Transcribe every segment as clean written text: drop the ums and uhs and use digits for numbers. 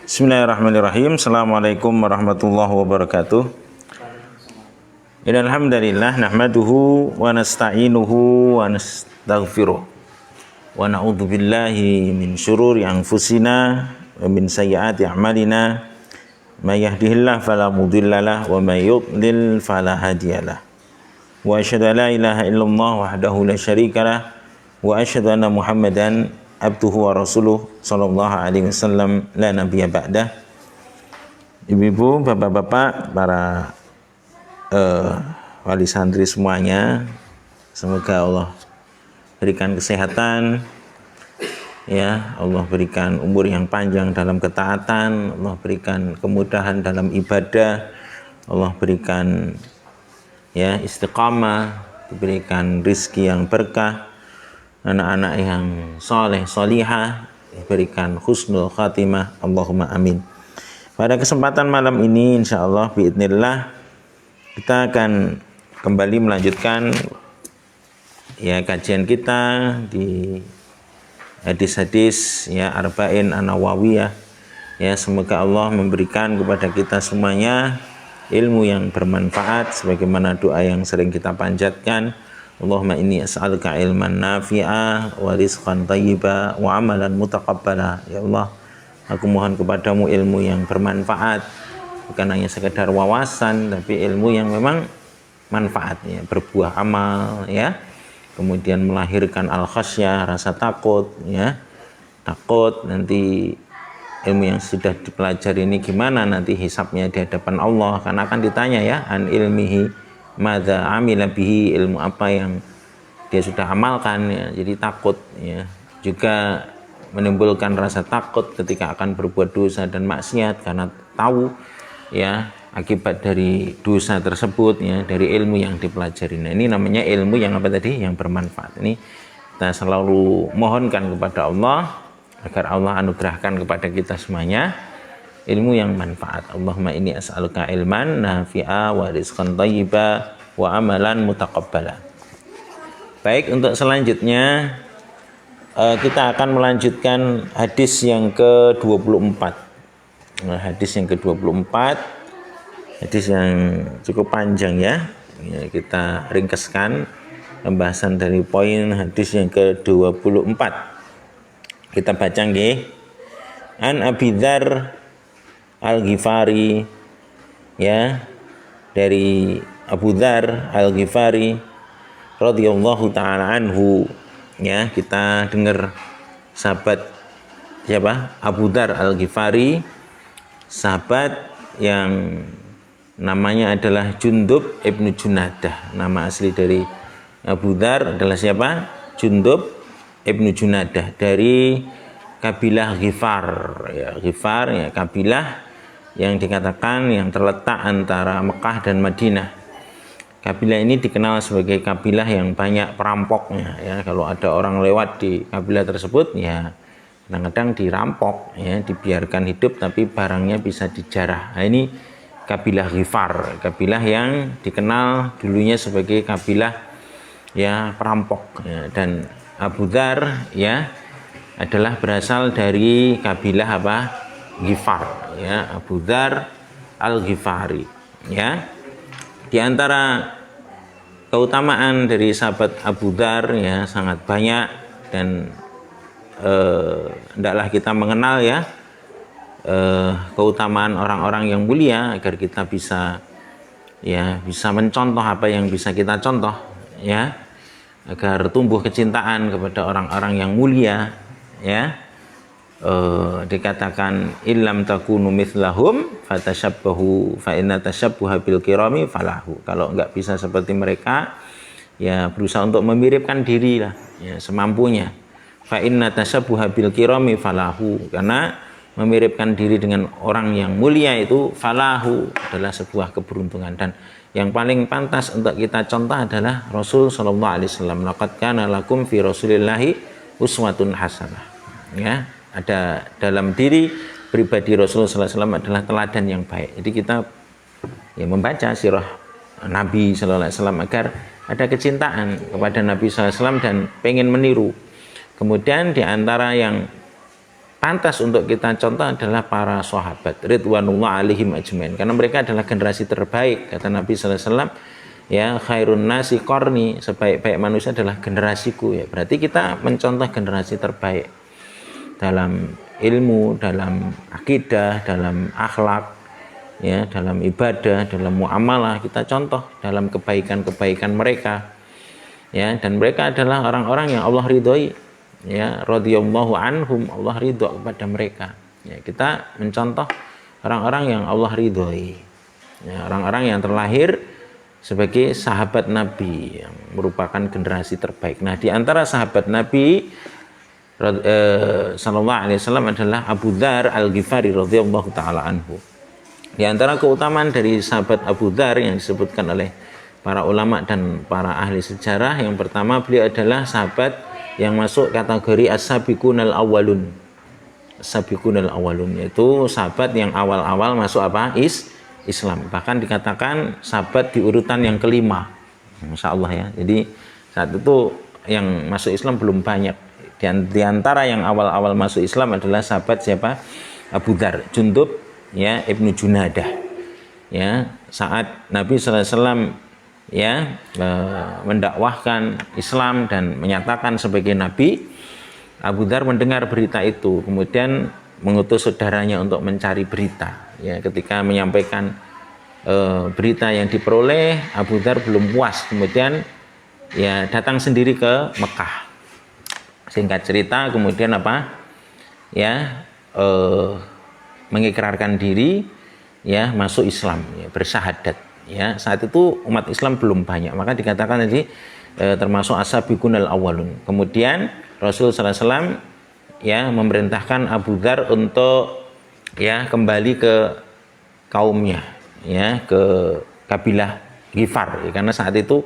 Bismillahirrahmanirrahim. Assalamualaikum warahmatullahi wabarakatuh. Innal hamdalillah nahmaduhu wa nasta'inuhu wa nastaghfiruh. Wa na'udzu billahi min syururi anfusina wa min sayyiati a'malina. May yahdihillahu fala mudhillalah wa may yudlil fala hadiyalah. Wa asyhadu an la ilaha illallah wahdahu la syarikalah wa asyhadu anna Muhammadan abduhu wa rasuluh sallallahu alaihi wasallam la nabiyya ba'dah. Ibu-ibu, bapak-bapak, para wali santri semuanya, semoga Allah berikan kesehatan, ya, Allah berikan umur yang panjang dalam ketaatan, Allah berikan kemudahan dalam ibadah, Allah berikan ya istiqamah, diberikan rizki yang berkah, anak-anak yang soleh, solihah, diberikan husnul khatimah, Allahumma amin. Pada kesempatan malam ini insyaallah biidznillah kita akan kembali melanjutkan ya kajian kita di hadis-hadis ya Arba'in An-Nawawiyah. Ya, semoga Allah memberikan kepada kita semuanya ilmu yang bermanfaat sebagaimana doa yang sering kita panjatkan. Allahumma inni as'aluka ilman nafi'ah wa rizqan thayyiba wa amalan mutaqabbala. Ya Allah, aku mohon kepadamu ilmu yang bermanfaat, bukan hanya sekedar wawasan, tapi ilmu yang memang manfaatnya, berbuah amal, ya. Kemudian melahirkan al-khasyah, rasa takut, ya. Takut nanti ilmu yang sudah dipelajari ini gimana nanti hisabnya di hadapan Allah, karena akan ditanya ya, an ilmihi madza amila bihi, ilmu apa yang dia sudah amalkan, ya. Jadi takut, ya. Juga menimbulkan rasa takut ketika akan berbuat dosa dan maksiat karena tahu ya akibat dari dosa tersebut, ya, dari ilmu yang dipelajari. Nah, ini namanya ilmu yang apa tadi? Yang bermanfaat. Ini kita selalu mohonkan kepada Allah agar Allah anugerahkan kepada kita semuanya ilmu yang manfaat. Allahumma inni as'aluka ilman nafi'a wa rizqan thayyiba wa amalan mutaqabbala. Baik, untuk selanjutnya kita akan melanjutkan hadis yang ke-24. Nah, hadis yang ke-24, hadis yang cukup panjang, ya. Ya, kita ringkaskan pembahasan dari poin hadis yang ke-24. Kita baca nggih. An Abi Dzar Al-Ghifari, ya, dari Abu Dzar Al-Ghifari radhiyallahu taala anhu, ya. Kita dengar sahabat siapa? Abu Dzar Al-Ghifari, sahabat yang namanya adalah Jundub ibnu Junadah. Nama asli dari Abu Dzar adalah siapa? Jundub ibnu Junadah dari kabilah Ghifar, ya. Ghifar, ya, kabilah yang dikatakan yang terletak antara Mekah dan Madinah. Kabilah ini dikenal sebagai kabilah yang banyak perampoknya, ya. Kalau ada orang lewat di kabilah tersebut, ya kadang-kadang dirampok, ya, dibiarkan hidup tapi barangnya bisa dijarah. Nah, ini kabilah Ghifar, kabilah yang dikenal dulunya sebagai kabilah ya perampok, ya. Dan Abu Dzar, ya, adalah berasal dari kabilah apa? Ghifar, ya, Abu Dzar Al-Ghifari, ya. Di antara keutamaan dari sahabat Abu Dzar, ya, sangat banyak, dan hendaklah kita mengenal, ya, keutamaan orang-orang yang mulia agar kita bisa, ya, bisa mencontoh apa yang bisa kita contoh, ya, agar tumbuh kecintaan kepada orang-orang yang mulia, ya. Dikatakan illam takunu mithlahum fatashabbahu fa inna tashabbuha bil kirami falahu. Kalau enggak bisa seperti mereka, ya berusaha untuk memiripkan diri lah, ya, semampunya. Fa inna tashabbuha bil kirami falahu, karena memiripkan diri dengan orang yang mulia itu falahu adalah sebuah keberuntungan. Dan yang paling pantas untuk kita contoh adalah Rasul sallallahu alaihi wasallam. Laqad kana lakum fi Rasulillahi uswatun hasanah, ya. Ada dalam diri pribadi Rasulullah sallallahu alaihi wasallam adalah teladan yang baik. Jadi kita, ya, membaca sirah Nabi sallallahu alaihi wasallam agar ada kecintaan kepada Nabi sallallahu alaihi wasallam dan pengen meniru. Kemudian di antara yang pantas untuk kita contoh adalah para sahabat ridwanullah alaihim ajmain, karena mereka adalah generasi terbaik. Kata Nabi sallallahu alaihi wasallam, ya khairun nasi qarni, sebaik-baik manusia adalah generasiku. Ya berarti kita mencontoh generasi terbaik dalam ilmu, dalam akidah, dalam akhlak, ya dalam ibadah, dalam muamalah. Kita contoh dalam kebaikan-kebaikan mereka, ya, dan mereka adalah orang-orang yang Allah ridhoi, ya radhiyallahu anhum, Allah ridho kepada mereka. Ya, kita mencontoh orang-orang yang Allah ridhoi, ya, orang-orang yang terlahir sebagai sahabat Nabi yang merupakan generasi terbaik. Nah, di antara sahabat Nabi sallallahu alaihi wasallam adalah Abu Dzar Al-Ghifari radhiyallahu taala anhu. Di antara keutamaan dari sahabat Abu Dzar yang disebutkan oleh para ulama dan para ahli sejarah, yang pertama beliau adalah sahabat yang masuk kategori as-sabiqunal awwalun. As-sabiqunal awwalun yaitu sahabat yang awal-awal masuk apa? Islam. Bahkan dikatakan sahabat di urutan yang kelima. Masya Allah ya. Jadi saat itu yang masuk Islam belum banyak. Di antara yang awal-awal masuk Islam adalah sahabat siapa? Abu Dzar, Jundub ya Ibnu Junadah. Ya, saat Nabi sallallahu alaihi wasallam ya mendakwahkan Islam dan menyatakan sebagai nabi, Abu Dzar mendengar berita itu, kemudian mengutus saudaranya untuk mencari berita. Ya, ketika menyampaikan berita yang diperoleh, Abu Dzar belum puas, kemudian ya datang sendiri ke Mekah. Singkat cerita, kemudian apa? Ya mengikrarkan diri, ya masuk Islam, ya, bersyahadat. Ya, saat itu umat Islam belum banyak, maka dikatakan tadi termasuk as-sabiqunal awwalun. Kemudian Rasul sallallahu alaihi wasallam ya memerintahkan Abu Dzar untuk ya kembali ke kaumnya, ya ke kabilah Ghifar, ya, karena saat itu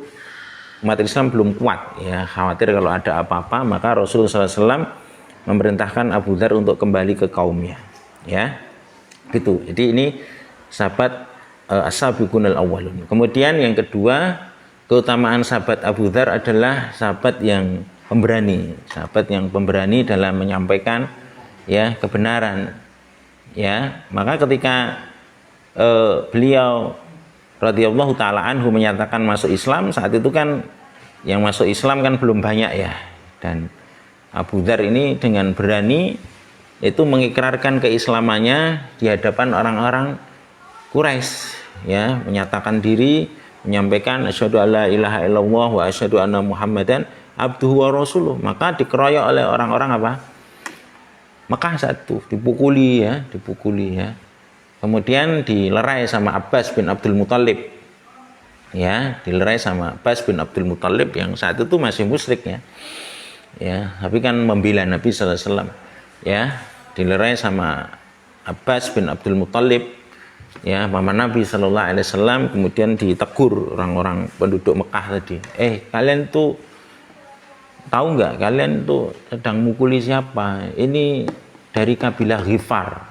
umat Islam belum kuat, ya khawatir kalau ada apa-apa, maka Rasul sallallahu alaihi wasallam memerintahkan Abu Dzar untuk kembali ke kaumnya, ya gitu. Jadi ini sahabat as-sabiqunal awwalun. Kemudian yang kedua, keutamaan sahabat Abu Dzar adalah sahabat yang pemberani, sahabat yang pemberani dalam menyampaikan ya kebenaran. Ya, maka ketika beliau radhiyallahu taala anhu menyatakan masuk Islam, saat itu kan yang masuk Islam kan belum banyak ya, dan Abu Dzar ini dengan berani itu mengikrarkan keislamannya di hadapan orang-orang Quraisy, ya menyatakan diri, menyampaikan asyhadu alla ilaha illallah wa asyhadu anna muhammadan abduhu wa rasuluh. Maka dikeroyok oleh orang-orang apa? Mekah saat itu, dipukuli ya. Kemudian dilerai sama Abbas bin Abdul Muthalib. Ya, dilerai sama Abbas bin Abdul Muthalib yang saat itu masih musyrik ya. Ya, tapi kan membela Nabi sallallahu alaihi wasallam. Ya, dilerai sama Abbas bin Abdul Muthalib. Ya, paman Nabi sallallahu alaihi wasallam, kemudian ditegur orang-orang penduduk Mekah tadi. Kalian tuh tahu nggak, kalian tuh sedang mukuli siapa? Ini dari kabilah Ghifar.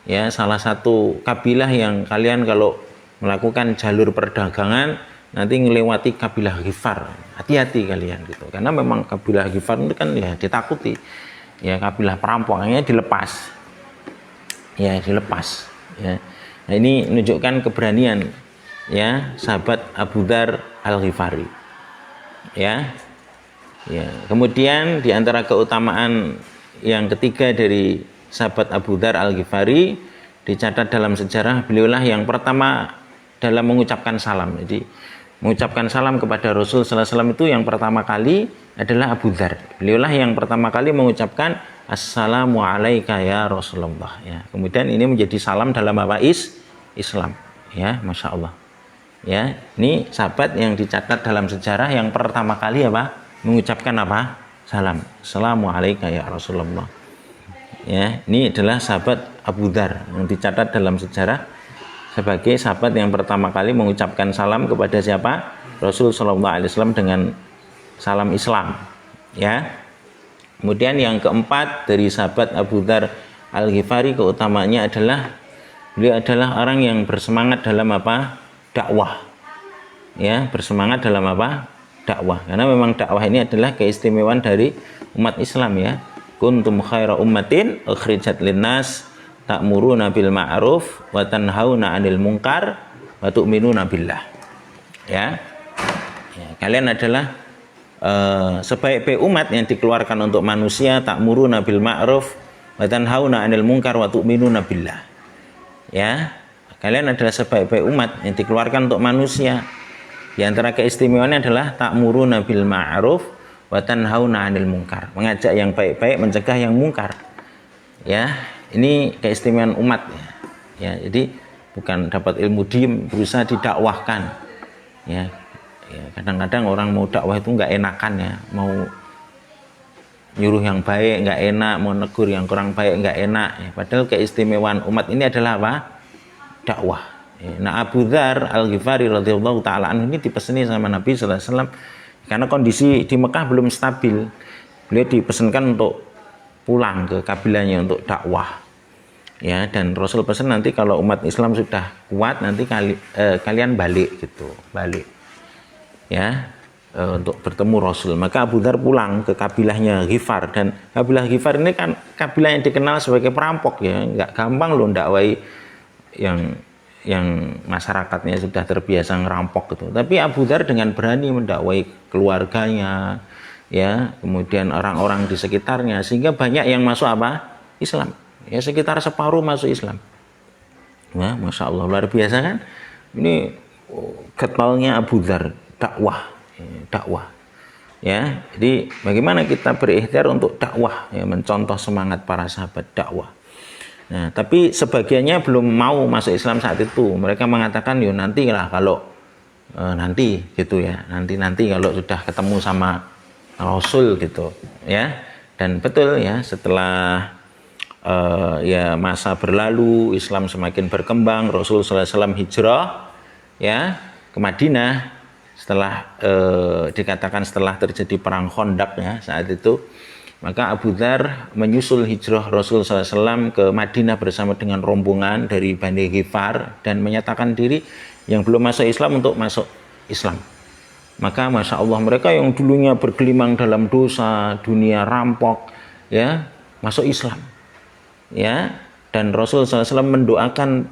Ya, salah satu kabilah yang kalian kalau melakukan jalur perdagangan nanti ngelewati kabilah Ghifar. Hati-hati kalian gitu. Karena memang kabilah Ghifar itu kan ya ditakuti. Ya, kabilah perampoknya dilepas. Ya, dilepas. Ya. Nah, ini menunjukkan keberanian ya sahabat Abu Dzar Al-Ghifari. Ya. Ya, kemudian di antara keutamaan yang ketiga dari sahabat Abu Dzar Al-Ghifari, dicatat dalam sejarah beliaulah yang pertama dalam mengucapkan salam. Jadi mengucapkan salam kepada Rasul sallallahu alaihi wasallam itu yang pertama kali adalah Abu Dzar. Beliaulah yang pertama kali mengucapkan assalamu alayka ya Rasulullah ya. Kemudian ini menjadi salam dalam apa? Islam. Ya, Masya Allah. Ya, ini sahabat yang dicatat dalam sejarah yang pertama kali apa? Mengucapkan apa? Salam. Assalamualaikum ya Rasulullah. Ya, ini adalah sahabat Abu Dzar yang dicatat dalam sejarah sebagai sahabat yang pertama kali mengucapkan salam kepada siapa? Rasul sallallahu alaihi wasallam dengan salam Islam. Ya. Kemudian yang keempat dari sahabat Abu Dzar Al-Ghifari, keutamanya adalah beliau adalah orang yang bersemangat dalam apa? Dakwah. Ya, bersemangat dalam apa? Dakwah. Karena memang dakwah ini adalah keistimewaan dari umat Islam ya. kuntum khaira ummatin ukhrijat linnas ta'muruna bil ma'ruf wa tanhauna 'anil munkar wa tu'minuna billah. Ya. Kalian adalah sebaik-baik umat yang dikeluarkan untuk manusia, ta'muruna bil ma'ruf wa tanhauna 'anil munkar wa tu'minuna billah. Ya. Kalian adalah sebaik-baik umat yang dikeluarkan untuk manusia. Di antara keistimewaannya adalah ta'muruna bil ma'ruf wa tanhauna 'anil munkar. Mengajak yang baik-baik, mencegah yang mungkar. Ya, ini keistimewaan umat ya. Ya, jadi bukan dapat ilmu diem, berusaha didakwahkan. Ya, kadang-kadang orang mau dakwah itu nggak enakan ya, mau nyuruh yang baik nggak enak, mau negur yang kurang baik nggak enak. Ya, padahal keistimewaan umat ini adalah apa? Dakwah. Nah, Abu Dzar Al-Ghifari radhiyallahu taala anhu ini dipeseni sama Nabi sallallahu alaihi wasallam karena kondisi di Mekah belum stabil. Beliau dipesankan untuk pulang ke kabilahnya untuk dakwah. Ya, dan Rasul pesan nanti kalau umat Islam sudah kuat nanti kalian balik gitu, balik. Ya, untuk bertemu Rasul. Maka Abu Dzar pulang ke kabilahnya Ghifar, dan kabilah Ghifar ini kan kabilah yang dikenal sebagai perampok ya, nggak gampang loh dakwai yang masyarakatnya sudah terbiasa ngerampok gitu. Tapi Abu Dzar dengan berani mendakwai keluarganya, ya, kemudian orang-orang di sekitarnya, sehingga banyak yang masuk apa? Islam. Ya, sekitar separuh masuk Islam. Nah, Masya Allah, luar biasa kan? Ini getolnya Abu Dzar, dakwah. Ya, jadi bagaimana kita berikhtiar untuk dakwah, ya, mencontoh semangat para sahabat dakwah. Nah, tapi sebagiannya belum mau masuk Islam saat itu. Mereka mengatakan, yo nanti lah kalau nanti gitu ya, nanti kalau sudah ketemu sama Rasul gitu ya. Dan betul ya, setelah ya masa berlalu, Islam semakin berkembang, Rasul sallallahu alaihi wasallam hijrah ya ke Madinah setelah dikatakan setelah terjadi perang Khandaq ya saat itu. Maka Abu Dzar menyusul hijrah Rasul SAW ke Madinah bersama dengan rombongan dari Bani Ghifar dan menyatakan diri yang belum masuk Islam untuk masuk Islam. Maka Masya Allah, mereka yang dulunya bergelimang dalam dosa, dunia rampok, ya, masuk Islam. Ya, dan Rasul SAW mendoakan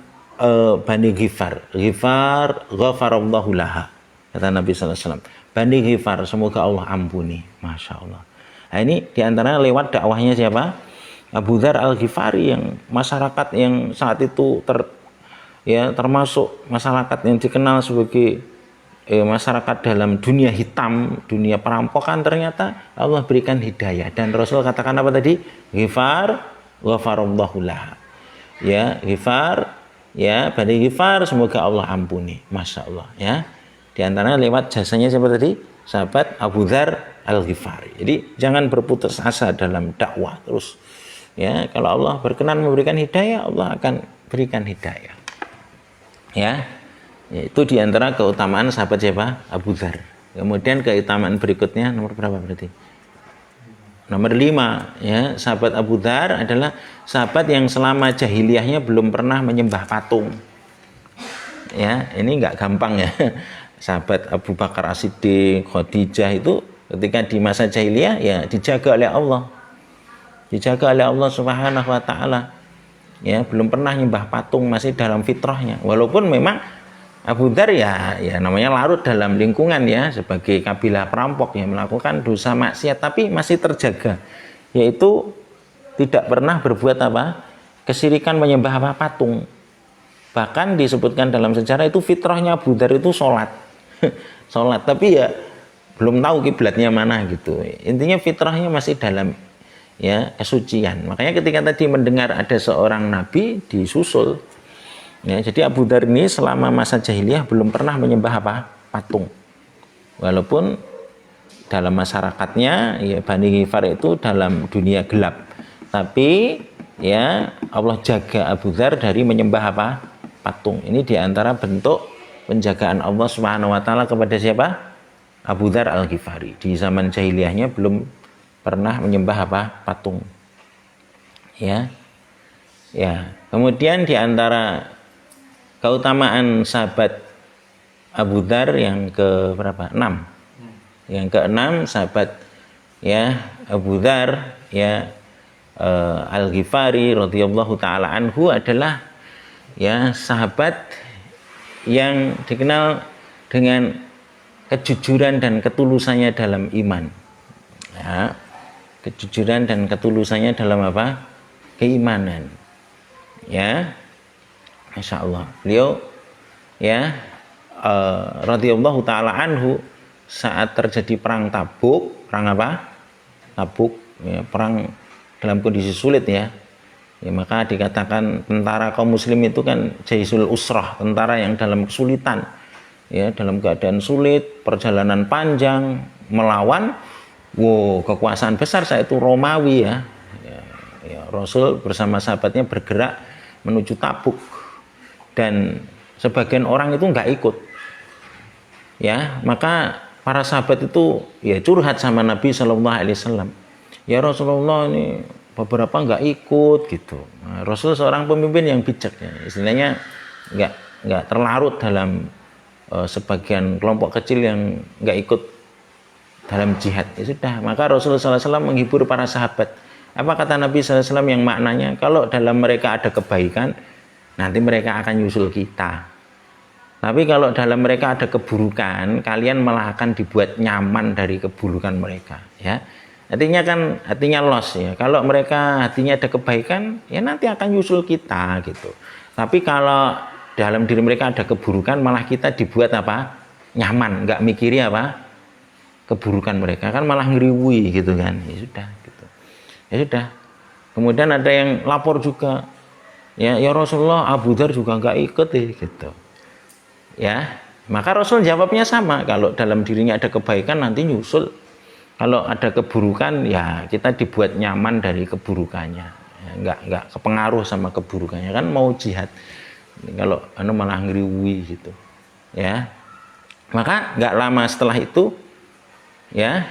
Bani Ghifar, ghafarallahu laha, kata Nabi SAW. Bani Ghifar, semoga Allah ampuni. Masya Allah. Nah, ini diantaranya lewat dakwahnya siapa? Abu Dzar Al-Ghifari, yang masyarakat yang saat itu termasuk masyarakat yang dikenal sebagai masyarakat dalam dunia hitam, dunia perampokan, ternyata Allah berikan hidayah. Dan Rasul katakan apa tadi? Ghifar, ghafarallahu laha. Ya, Ghifar, ya, Bani Ghifar, semoga Allah ampuni. Masya Allah, ya. Diantaranya lewat jasanya siapa tadi? Sahabat Abu Dzar Al-Ghifari. Jadi jangan berputus asa dalam dakwah terus. Ya, kalau Allah berkenan memberikan hidayah, Allah akan berikan hidayah. Ya. Itu diantara keutamaan sahabat siapa? Abu Dzar. Kemudian keutamaan berikutnya nomor berapa berarti? Nomor 5, ya, sahabat Abu Dzar adalah sahabat yang selama jahiliyahnya belum pernah menyembah patung. Ya, ini nggak gampang ya. Sahabat Abu Bakar As-Siddiq, Khadijah itu ketika di masa jahiliyah ya dijaga oleh Allah. Dijaga oleh Allah Subhanahu wa taala. Ya, belum pernah nyembah patung, masih dalam fitrahnya. Walaupun memang Abu Dzar ya namanya larut dalam lingkungan ya sebagai kabilah perampok yang melakukan dosa maksiat, tapi masih terjaga. Yaitu tidak pernah berbuat apa? Kesyirikan, menyembah apa? Patung. Bahkan disebutkan dalam sejarah itu fitrahnya Abu Dzar itu sholat. Sholat, tapi ya belum tahu kiblatnya mana gitu. Intinya fitrahnya masih dalam ya kesucian. Makanya ketika tadi mendengar ada seorang nabi disusul. Ya, jadi Abu Dzar ini selama masa jahiliyah belum pernah menyembah apa? Patung. Walaupun dalam masyarakatnya ya Bani Ghifar itu dalam dunia gelap. Tapi ya Allah jaga Abu Dzar dari menyembah apa? Patung. Ini diantara bentuk penjagaan Allah Subhanahu wa taala kepada siapa? Abu Dzar Al-Ghifari. Di zaman jahiliyahnya belum pernah menyembah apa? Patung. Ya. Ya, kemudian diantara keutamaan sahabat Abu Dzar yang ke berapa? 6. Yang ke-6 sahabat ya Abu Dzar ya Al-Ghifari radhiyallahu taala anhu adalah ya sahabat yang dikenal dengan kejujuran dan ketulusannya dalam iman. Ya, kejujuran dan ketulusannya dalam apa? Keimanan. Ya, Masya Allah. Beliau ya radhiyallahu taala anhu saat terjadi perang Tabuk, perang apa? Tabuk, ya, perang dalam kondisi sulit ya. Ya, maka dikatakan tentara kaum muslim itu kan jaisul usrah, tentara yang dalam kesulitan. Ya, dalam keadaan sulit, perjalanan panjang, melawan kekuasaan besar saat itu Romawi ya. Ya, Rasul bersama sahabatnya bergerak menuju Tabuk dan sebagian orang itu nggak ikut. Ya, maka para sahabat itu ya curhat sama Nabi Shallallahu Alaihi Wasallam. Ya Rasulullah, ini beberapa nggak ikut gitu. Nah, Rasul seorang pemimpin yang bijak ya. Istilahnya nggak terlarut dalam sebagian kelompok kecil yang nggak ikut dalam jihad. Ya sudah, maka Rasulullah SAW menghibur para sahabat. Apa kata Nabi SAW yang maknanya kalau dalam mereka ada kebaikan, nanti mereka akan nyusul kita. Tapi kalau dalam mereka ada keburukan, kalian malah akan dibuat nyaman dari keburukan mereka. Ya, artinya loss ya. Kalau mereka hatinya ada kebaikan, ya nanti akan nyusul kita gitu. Tapi kalau dalam diri mereka ada keburukan, malah kita dibuat apa? Nyaman, nggak mikiri apa? Keburukan mereka, kan malah ngeriwui gitu kan. Ya sudah gitu. Ya sudah. Kemudian ada yang lapor juga. Ya Rasulullah, Abu Dzar juga nggak ikut gitu. Ya, maka Rasul jawabnya sama. Kalau dalam dirinya ada kebaikan, nanti nyusul. Kalau ada keburukan, ya kita dibuat nyaman dari keburukannya. Ya, nggak kepengaruh sama keburukannya, kan mau jihad. Kalau malah ngeriwi gitu. Ya, maka nggak lama setelah itu, ya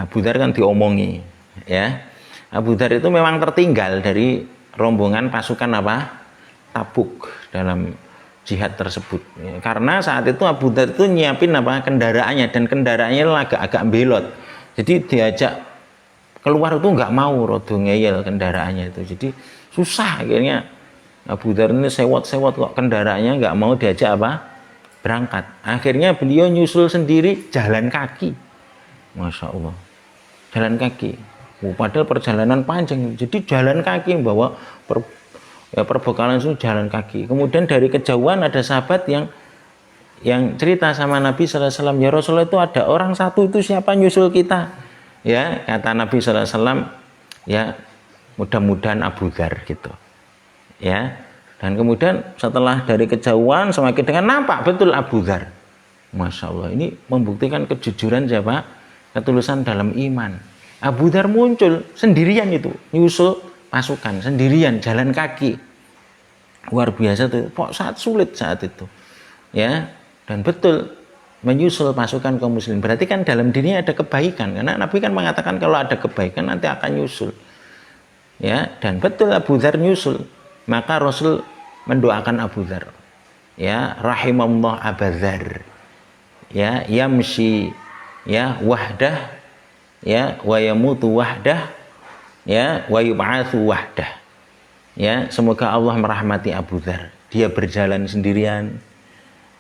Abu Dzar kan diomongi. Ya, Abu Dzar itu memang tertinggal dari rombongan pasukan apa? Tabuk dalam jihad tersebut. Ya, karena saat itu Abu Dzar itu nyiapin apa? Kendaraannya, dan kendaraannya agak belot. Jadi diajak keluar itu nggak mau, rodo ngeyel kendaraannya itu. Jadi susah akhirnya Abu Dzar ini sewot-sewot kok kendaraannya nggak mau diajak apa? Berangkat. Akhirnya beliau nyusul sendiri jalan kaki. Masya Allah. Jalan kaki. Padahal perjalanan panjang. Jadi jalan kaki bawa perbekalan itu jalan kaki. Kemudian dari kejauhan ada sahabat yang cerita sama Nabi Sallallahu Alaihi Wasallam, ya Rasulullah, itu ada orang satu itu siapa nyusul kita? Ya, kata Nabi Sallallahu Alaihi Wasallam, ya mudah-mudahan Abu Dzar gitu. Ya, dan kemudian setelah dari kejauhan semakin dengan nampak betul Abu Dzar. Masya Allah, ini membuktikan kejujuran siapa? Ketulusan dalam iman. Abu Dzar muncul sendirian itu, nyusul pasukan sendirian, jalan kaki. Luar biasa tuh, kok sulit saat itu. Ya, dan betul menyusul pasukan kaum muslim. Berarti kan dalam dirinya ada kebaikan, karena Nabi kan mengatakan kalau ada kebaikan nanti akan nyusul. Ya, dan betul Abu Dzar nyusul. Maka Rasul mendoakan Abu Dzar. Ya, rahimallah Abu Dzar. Ya, yamshi ya wahdah, ya wa yamutu wahdah, ya wa yub'atsu wahdah. Ya, semoga Allah merahmati Abu Dzar. Dia berjalan sendirian.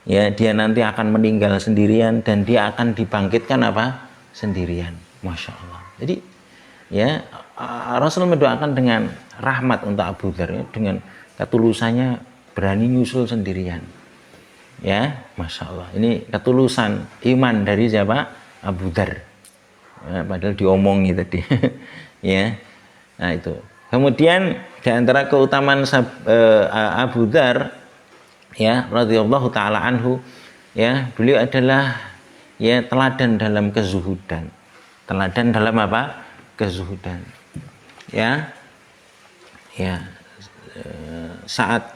Ya, dia nanti akan meninggal sendirian dan dia akan dibangkitkan apa? Sendirian. Masya Allah. Jadi ya, Rasul mendoakan dengan rahmat untuk Abu Dzar, ya, dengan ketulusannya berani nyusul sendirian. Ya, Masya Allah. Ini ketulusan iman dari siapa? Abu Dzar. Ya, padahal diomongi tadi. Ya, nah itu. Kemudian di antara keutamaan Abu Dzar, ya radhiyallahu taala anhu, ya beliau adalah ya teladan dalam kezuhudan. Teladan dalam apa? Kezuhudan. Ya. Saat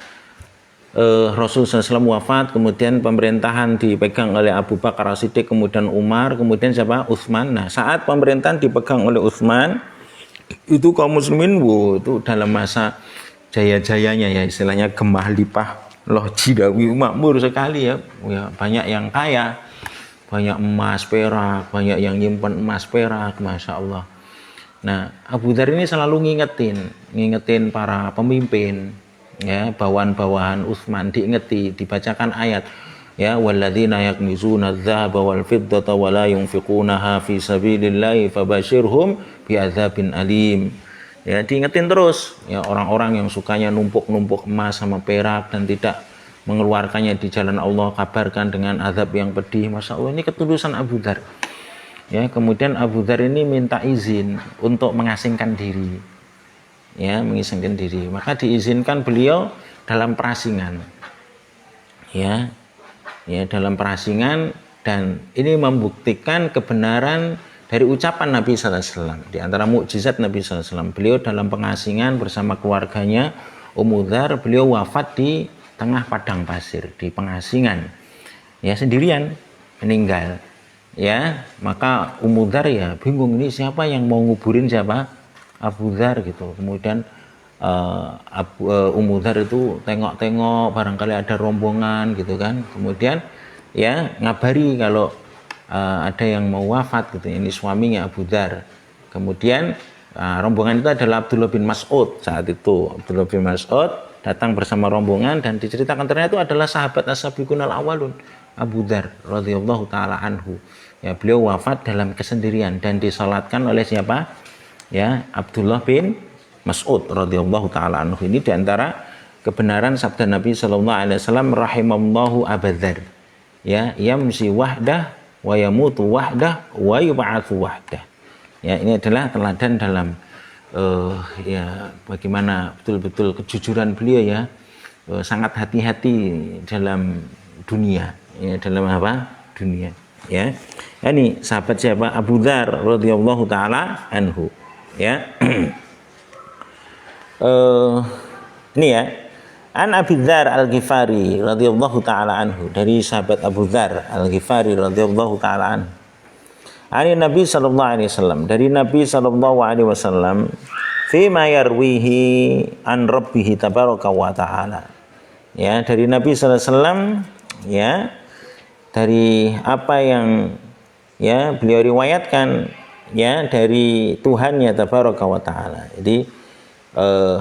Rasulullah SAW wafat, kemudian pemerintahan dipegang oleh Abu Bakar As-Siddiq, kemudian Umar, kemudian siapa? Utsman. Nah, saat pemerintahan dipegang oleh Utsman, itu kaum muslimin itu dalam masa jaya-jayanya, ya istilahnya gemah lipah loh jidawi, makmur sekali ya. Banyak yang kaya, banyak emas perak, banyak yang nyimpan emas perak, Masya Allah. Nah, Abu Dzar ini selalu ngingetin para pemimpin, ya, bawahan-bawahan Utsman, dibacakan ayat, ya, walladzina yaknizuna adz-dzahaba wal fiddata wa la yunfiqunaha fi sabilillahi fabashirhum bi'adzabin alim. Ya, diingetin terus, ya, orang-orang yang sukanya numpuk-numpuk emas sama perak dan tidak mengeluarkannya di jalan Allah, kabarkan dengan azab yang pedih. Masya Allah, ini ketulusan Abu Dzar. Ya, kemudian Abu Dzar ini minta izin untuk mengasingkan diri, ya, mengasingkan diri. Maka diizinkan beliau dalam perasingan, ya, dalam perasingan, dan ini membuktikan kebenaran dari ucapan Nabi SAW. Di antara mukjizat Nabi SAW, beliau dalam pengasingan bersama keluarganya Ummu Dzar, beliau wafat di tengah padang pasir, di pengasingan, ya, sendirian meninggal. Ya, maka Ummu Dzar ya bingung, ini siapa yang mau nguburin siapa? Abu Dzar gitu. Kemudian Ummu Dzar itu tengok-tengok, barangkali ada rombongan gitu kan. Kemudian ya ngabari kalau ada yang mau wafat gitu. Ini suaminya Abu Dzar. Kemudian rombongan itu adalah Abdullah bin Mas'ud. Saat itu Abdullah bin Mas'ud datang bersama rombongan dan diceritakan ternyata itu adalah sahabat as-sabiqunal awwalun, Abu Dzar radhiyallahu taala anhu. Ya, beliau wafat dalam kesendirian dan disalatkan oleh siapa? Ya, Abdullah bin Mas'ud radhiyallahu taala anhu. Ini diantara kebenaran sabda Nabi sallallahu alaihi wasallam, rahimallahu Abu Dzar. Ya, yamsi wahdah wa yamutu wahdah wa yub'atsu wahdah. Ya, ini adalah teladan dalam ya, bagaimana betul-betul kejujuran beliau, ya, sangat hati-hati dalam dunia, ya, dalam apa? Dunia, ya. Ini sahabat siapa? Abu Dzar radhiyallahu taala anhu, ya. Ini ya, an Abi Dzar Al-Ghifari radhiyallahu taala anhu, dari sahabat Abu Dzar Al-Ghifari radhiyallahu taala anhu. Ani Nabi sallallahu alaihi wasallam, dari Nabi sallallahu alaihi wasallam, fi ma yarwihi an rabbih tabaraka wa taala. Ya, dari Nabi sallallahu alaihi wasallam, ya, dari apa yang, ya, beliau riwayatkan, ya, dari Tuhannya tabaraka wa taala. Jadi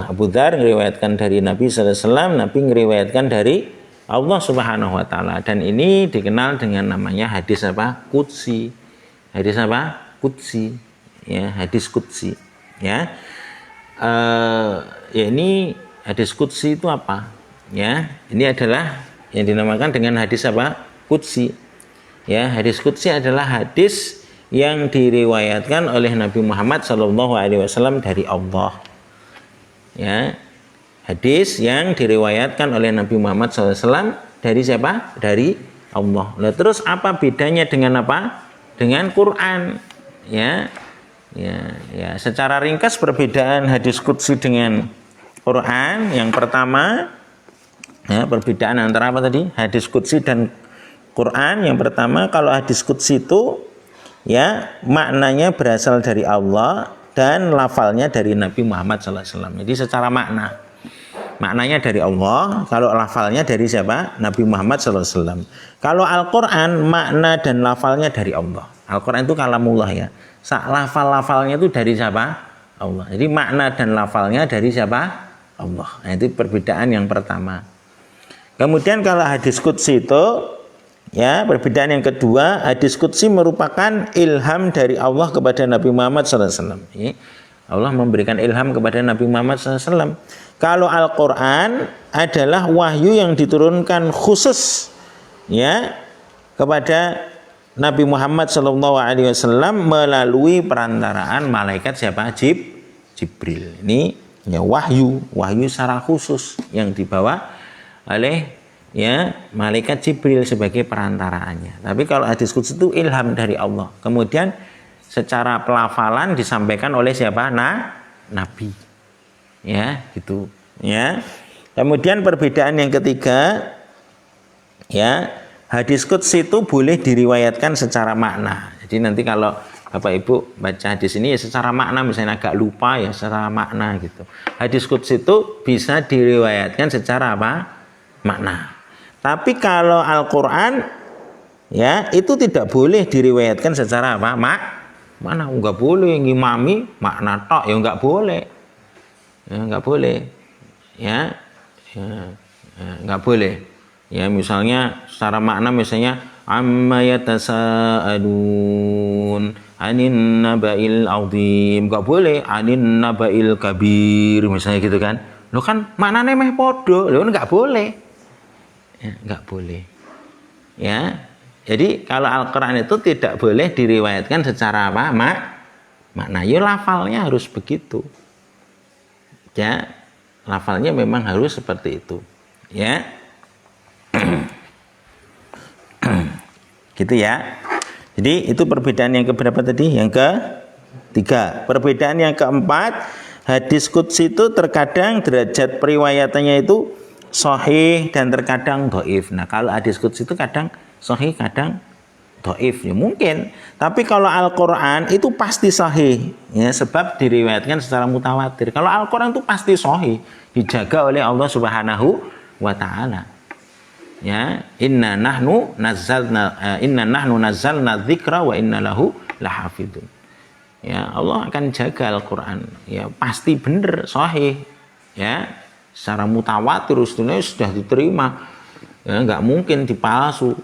Abu Dzar meriwayatkan dari Nabi sallallahu alaihi wasallam, Nabi meriwayatkan dari Allah Subhanahu wa taala, dan ini dikenal dengan namanya hadis apa? Qudsi. Hadis apa? Qudsi, ya, hadis qudsi, ya. Ya, ini hadis qudsi itu apa? Ya, ini adalah yang dinamakan dengan hadis apa? Qudsi. Ya, hadis qudsi adalah hadis yang diriwayatkan oleh Nabi Muhammad SAW dari Allah. Ya, hadis yang diriwayatkan oleh Nabi Muhammad SAW dari siapa? Dari Allah. Nah, terus apa bedanya dengan apa? Dengan Quran, ya. Ya, secara ringkas perbedaan hadis qudsi dengan Quran. Yang pertama, ya, perbedaan antara apa tadi? Hadis qudsi dan Quran. Yang pertama, kalau hadis qudsi itu, ya, maknanya berasal dari Allah dan lafalnya dari Nabi Muhammad SAW. Jadi secara maknanya dari Allah, kalau lafalnya dari siapa? Nabi Muhammad SAW. Kalau Al-Quran, makna dan lafalnya dari Allah. Al-Quran itu kalamullah, ya. Lafal-lafalnya itu dari siapa? Allah. Jadi makna dan lafalnya dari siapa? Allah. Nah, itu perbedaan yang pertama. Kemudian kalau hadis qudsi itu, ya, perbedaan yang kedua, hadis qudsi merupakan ilham dari Allah kepada Nabi Muhammad SAW. Allah memberikan ilham kepada Nabi Muhammad SAW. Kalau Al-Quran adalah wahyu yang diturunkan khusus, ya, kepada Nabi Muhammad SAW melalui perantaraan malaikat siapa? Jibril. Ini, ya, wahyu secara khusus yang dibawa oleh, ya, malaikat Jibril sebagai perantaraannya. Tapi kalau hadis qudsi itu ilham dari Allah. Kemudian secara pelafalan disampaikan oleh siapa? Nabi. Ya, gitu, ya. Kemudian perbedaan yang ketiga, ya, hadis qudsi itu boleh diriwayatkan secara makna. Jadi nanti kalau Bapak Ibu baca hadis ini, ya, secara makna, misalnya agak lupa, ya, secara makna gitu. Hadis qudsi itu bisa diriwayatkan secara apa? Makna. Tapi kalau Al-Quran, ya, itu tidak boleh diriwayatkan secara apa? Mana nggak boleh ngimami makna tok ya nggak boleh. Ya nggak boleh. Ya. Nggak boleh. Ya misalnya secara makna misalnya amma yatasaalun anin nabail azim, nggak boleh anin nabail kabir misalnya gitu kan. Lo kan maknanya meh podo, lo nggak boleh. Ya, nggak boleh. Ya. Jadi kalau Al-Qur'an itu tidak boleh diriwayatkan secara apa? Makna. Ya lafalnya harus begitu. Ya. Lafalnya memang harus seperti itu. Ya. Gitu ya. Jadi itu perbedaan yang keberapa tadi? Yang ketiga. Perbedaan yang keempat, hadis qudsi itu terkadang derajat periwayatannya itu sahih dan terkadang dhaif. Nah, kalau hadis qudsi itu kadang sahih, kadang dhaif ya mungkin. Tapi kalau Al-Qur'an itu pasti sahih ya, sebab diriwayatkan secara mutawatir. Kalau Al-Qur'an itu pasti sahih, dijaga oleh Allah Subhanahu wa taala. Ya, inna nahnu nazzalna dzikra wa inna lahu lahafidun. Ya, Allah akan jaga Al-Qur'an. Ya, pasti benar sahih. Ya, secara mutawatir sudah diterima. Ya, enggak mungkin dipalsu.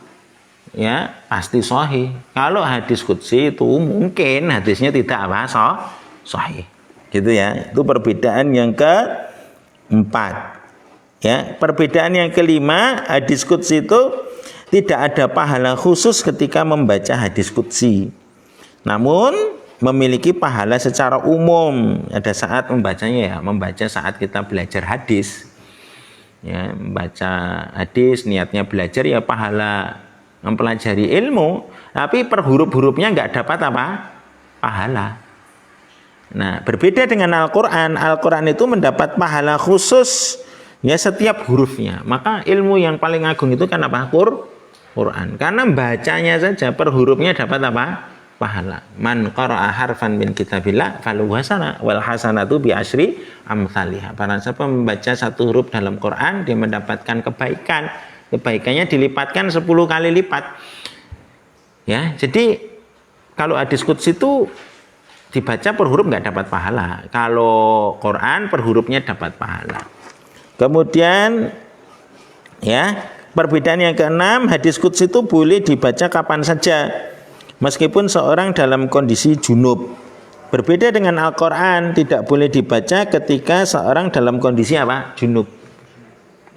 Ya, pasti sahih. Kalau hadis qudsi itu mungkin hadisnya tidak apa sahih. Gitu ya. Itu perbedaan yang keempat. Ya, perbedaan yang kelima, hadis qudsi itu tidak ada pahala khusus ketika membaca hadis qudsi. Namun memiliki pahala secara umum. Ada saat membacanya ya, membaca saat kita belajar hadis. Ya, membaca hadis niatnya belajar ya pahala mempelajari ilmu, tapi per huruf-hurufnya enggak dapat apa? Pahala. Nah, berbeda dengan Al-Qur'an. Al-Qur'an itu mendapat pahala khusus ya setiap hurufnya. Maka ilmu yang paling agung itu kan apa? Quran. Karena bacanya saja per hurufnya dapat apa? Pahala. Man qara'a harfan min kitabillah falahu hasanah wal hasanatu bi asyri amsalihha. Barang siapa membaca satu huruf dalam Quran, dia mendapatkan kebaikan. Kebaikannya dilipatkan 10 kali lipat. Ya, jadi kalau hadis qudsi itu dibaca per huruf enggak dapat pahala. Kalau Quran per hurufnya dapat pahala. Kemudian ya, perbedaan yang keenam, hadis qudsi itu boleh dibaca kapan saja meskipun seorang dalam kondisi junub. Berbeda dengan Al-Qur'an, tidak boleh dibaca ketika seorang dalam kondisi apa? Junub.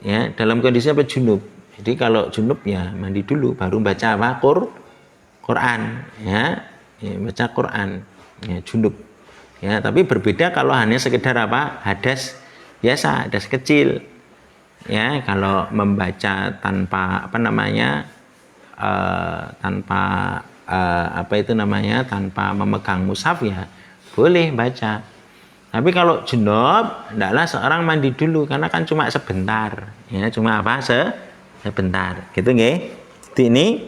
Ya, dalam kondisi apa? Junub. Jadi kalau junub ya mandi dulu baru baca apa? Quran, ya. Ya, baca Quran. Ya, junub. Ya, tapi berbeda kalau hanya sekedar apa? Hadas biasa, hadas kecil. Ya, kalau membaca tanpa tanpa memegang mushaf ya boleh baca. Tapi kalau junub, hendaklah seorang mandi dulu karena kan cuma sebentar. Ya, cuma apa? Sebentar. Gitu nggih. Jadi ini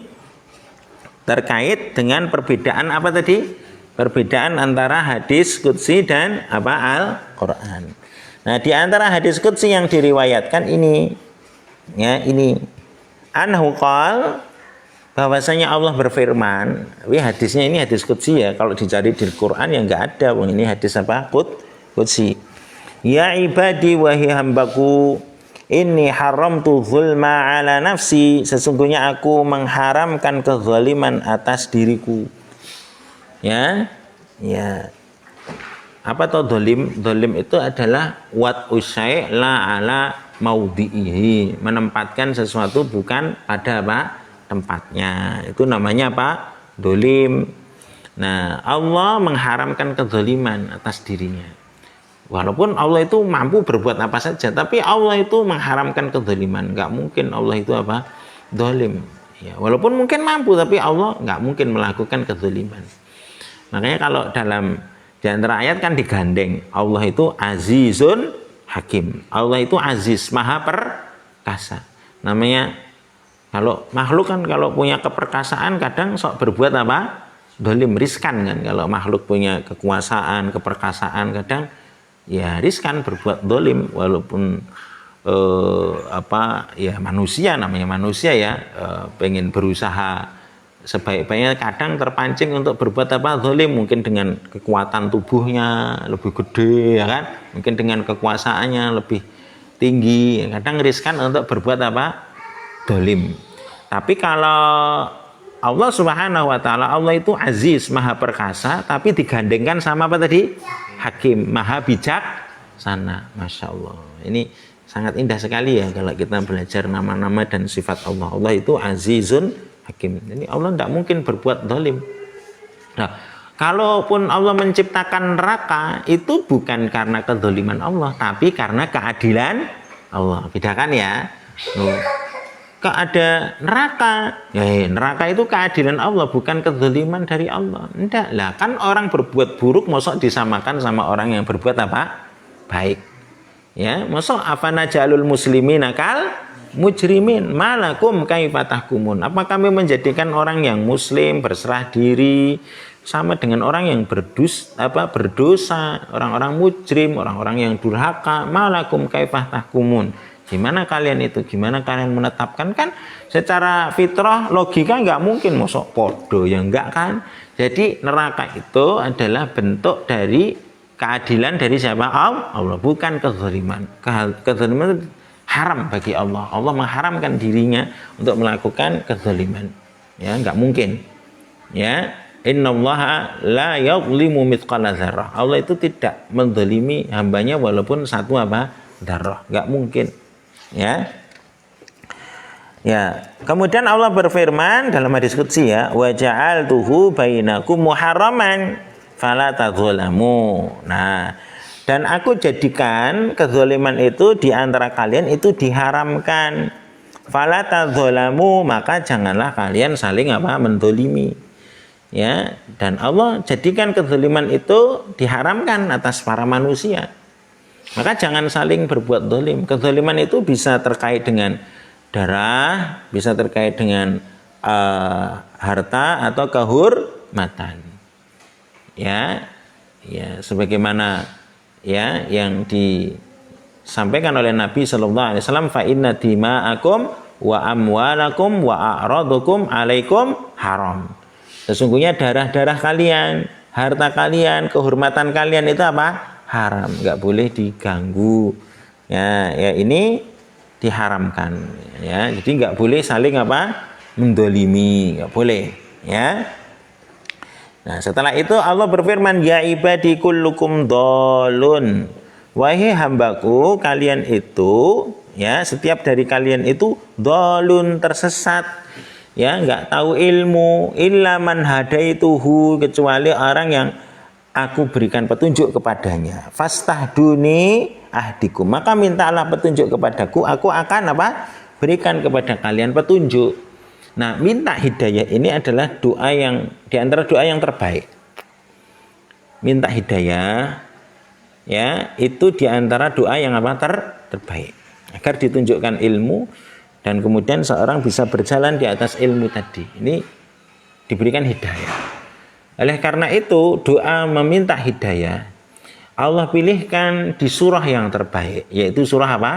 terkait dengan perbedaan apa tadi? Perbedaan antara hadis qudsi dan apa? Al-Qur'an. Nah, di antara hadis qudsi yang diriwayatkan ini ya, ini anhu qal, bahwasanya Allah berfirman. Hadisnya ini hadis qudsi ya. Kalau dicari di Quran ya enggak ada. Ini hadis apa? Qudsi. Ya ibadi wahai hambaku, inni haramtu zulma ala nafsi, sesungguhnya aku mengharamkan kezaliman atas diriku. Ya. Ya. Apa tuh dolim? Dolim itu adalah wat usai la ala maudhihi, menempatkan sesuatu bukan pada apa? Tempatnya. Itu namanya apa? Dolim. Nah, Allah mengharamkan kezaliman atas dirinya. Walaupun Allah itu mampu berbuat apa saja, tapi Allah itu mengharamkan kezaliman. Enggak mungkin Allah itu apa? Dolim. Ya, walaupun mungkin mampu, tapi Allah enggak mungkin melakukan kezaliman. Makanya kalau dalam di antara ayat kan digandeng, Allah itu azizun hakim. Allah itu aziz, maha perkasa. Namanya kalau makhluk kan kalau punya keperkasaan kadang sok berbuat apa? Dolim, riskan kan. Kalau makhluk punya kekuasaan, keperkasaan kadang ya riskan berbuat dolim, walaupun manusia, namanya manusia ya, pengen berusaha sebaik-baiknya kadang terpancing untuk berbuat apa? Zalim, mungkin dengan kekuatan tubuhnya lebih gede, ya kan? Mungkin dengan kekuasaannya lebih tinggi, kadang riskan untuk berbuat apa? Zalim. Tapi kalau Allah Subhanahu wa taala, Allah itu aziz, maha perkasa, tapi digandengkan sama apa tadi? Hakim, maha bijaksana. Masya Allah. Ini sangat indah sekali ya kalau kita belajar nama-nama dan sifat Allah. Allah itu azizun hakim. Jadi Allah tidak mungkin berbuat zalim. Nah, kalaupun Allah menciptakan neraka, itu bukan karena kezaliman Allah, tapi karena keadilan Allah. Bedakan ya. Ada neraka, neraka itu keadilan Allah, bukan kezaliman dari Allah. Enggak lah, kan orang berbuat buruk mosok disamakan sama orang yang berbuat apa? Baik. Ya, mosok afana jalul muslimina kal mujrimin malakum kaifa tahkumun. Apa kami menjadikan orang yang muslim berserah diri sama dengan orang yang berdosa, orang-orang mujrim, orang-orang yang durhaka? Malakum kaifa tahkumun. Gimana kalian itu? Gimana kalian menetapkan? Kan secara fitrah logika nggak mungkin mosok podo, ya enggak kan? Jadi neraka itu adalah bentuk dari keadilan dari siapa? Allah, bukan kezaliman. Kezaliman itu haram bagi Allah. Allah mengharamkan dirinya untuk melakukan kezaliman. Ya, nggak mungkin. Ya, innallaha la yadhlimu mithqala dzarrah. Allah itu tidak menzalimi hambanya walaupun satu apa? Dzarrah. Nggak mungkin. Ya. Ya, kemudian Allah berfirman dalam hadis qudsi ya, wa ja'altuhu bainakum muharraman fala tadzalamu. Nah, dan aku jadikan kezaliman itu di antara kalian itu diharamkan. Fala tadzalamu, maka janganlah kalian saling apa? Mendolimi. Ya, dan Allah jadikan kezaliman itu diharamkan atas para manusia. Maka jangan saling berbuat zalim. Kezaliman itu bisa terkait dengan darah, bisa terkait dengan harta atau kehormatan. Ya, ya, sebagaimana ya yang disampaikan oleh Nabi Shallallahu Alaihi Wasallam, fa inna dima'akum wa amwalakum wa a'radukum alaikum haram. Sesungguhnya darah-darah kalian, harta kalian, kehormatan kalian itu apa? Haram, nggak boleh diganggu. Ya, ya ini diharamkan. Ya, jadi nggak boleh saling apa? Mendolimi, nggak boleh. Ya. Nah, setelah itu Allah berfirman, ya ibadi kullukum dhalun. Wahai hambaku, kalian itu, ya, setiap dari kalian itu dhalun, tersesat. Ya, nggak tahu ilmu, illa man hadaituhu, kecuali orang yang aku berikan petunjuk kepadanya. Fastahduni ahdikum, maka mintalah petunjuk kepadaku, aku akan apa? Berikan kepada kalian petunjuk. Nah, minta hidayah ini adalah doa yang di antara doa yang terbaik. Minta hidayah ya, itu di antara doa yang apa? Terbaik. Agar ditunjukkan ilmu dan kemudian seorang bisa berjalan di atas ilmu tadi. Ini diberikan hidayah. Oleh karena itu, doa meminta hidayah Allah pilihkan di surah yang terbaik, yaitu surah apa?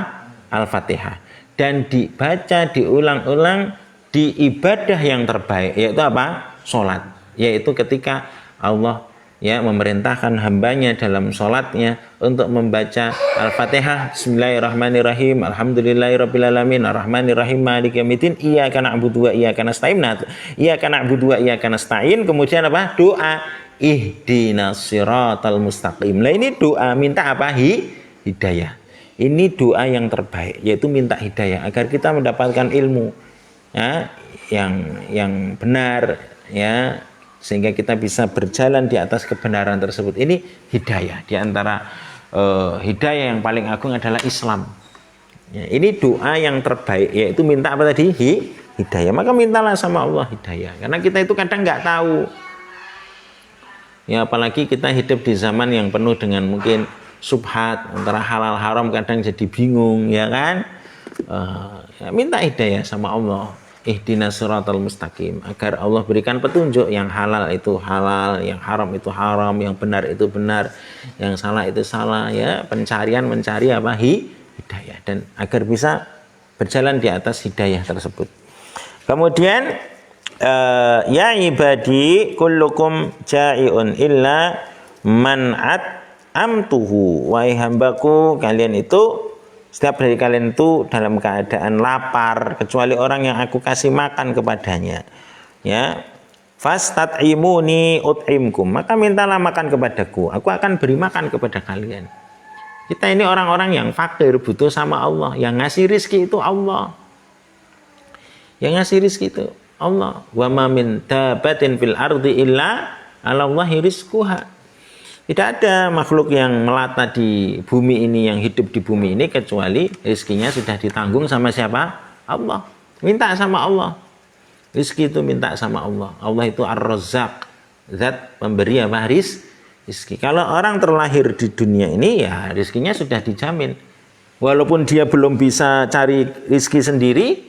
Al-Fatihah. Dan dibaca, diulang-ulang di ibadah yang terbaik, yaitu apa? Sholat. Yaitu ketika Allah ya memerintahkan hambanya dalam sholatnya untuk membaca Al-Fatihah, Bismillahirrahmanirrahim, Alhamdulillahirrabbilalamin, Ar-Rahmanirrahim, Maliki yaumiddin, Iyyaka na'budu wa iyyaka nasta'in. Iyyaka na'budu wa iyyaka nasta'in. Kemudian apa? Doa ihdinas siratal mustaqim. Nah, ini doa minta apa? Hidayah. Ini doa yang terbaik, yaitu minta hidayah agar kita mendapatkan ilmu ya, yang benar ya, sehingga kita bisa berjalan di atas kebenaran tersebut. Ini hidayah. Di antara hidayah yang paling agung adalah Islam. Ya, ini doa yang terbaik, yaitu minta apa tadi? Hidayah. Maka mintalah sama Allah hidayah. Karena kita itu kadang nggak tahu. Ya, apalagi kita hidup di zaman yang penuh dengan mungkin subhat, antara halal haram, kadang jadi bingung, ya kan? Ya, minta hidayah sama Allah. Ihdinas siratal mustaqim, agar Allah berikan petunjuk, yang halal itu halal, yang haram itu haram, yang benar itu benar, yang salah itu salah, ya, mencari apa? Hidayah, dan agar bisa berjalan di atas hidayah tersebut. Kemudian ya ibadi kullukum ja'iun illa man amtuhu. Wahai hambaku, kalian itu setiap dari kalian itu dalam keadaan lapar kecuali orang yang aku kasih makan kepadanya. Ya, fastat'imuni ut'imkum, maka mintalah makan kepadaku, aku akan beri makan kepada kalian. Kita ini orang-orang yang fakir, butuh sama Allah. Yang ngasih rizki itu Allah. Yang ngasih rizki itu Allah. Wa ma min dabatin fil ardi illa 'alallahi rizquha. Tidak ada makhluk yang melata di bumi ini, yang hidup di bumi ini, kecuali rizkinya sudah ditanggung sama siapa? Allah. Minta sama Allah. Rizki itu minta sama Allah. Allah itu Ar-Razzaq, zat pemberi apa? Rizki. Kalau orang terlahir di dunia ini, ya rizkinya sudah dijamin. Walaupun dia belum bisa cari rizki sendiri,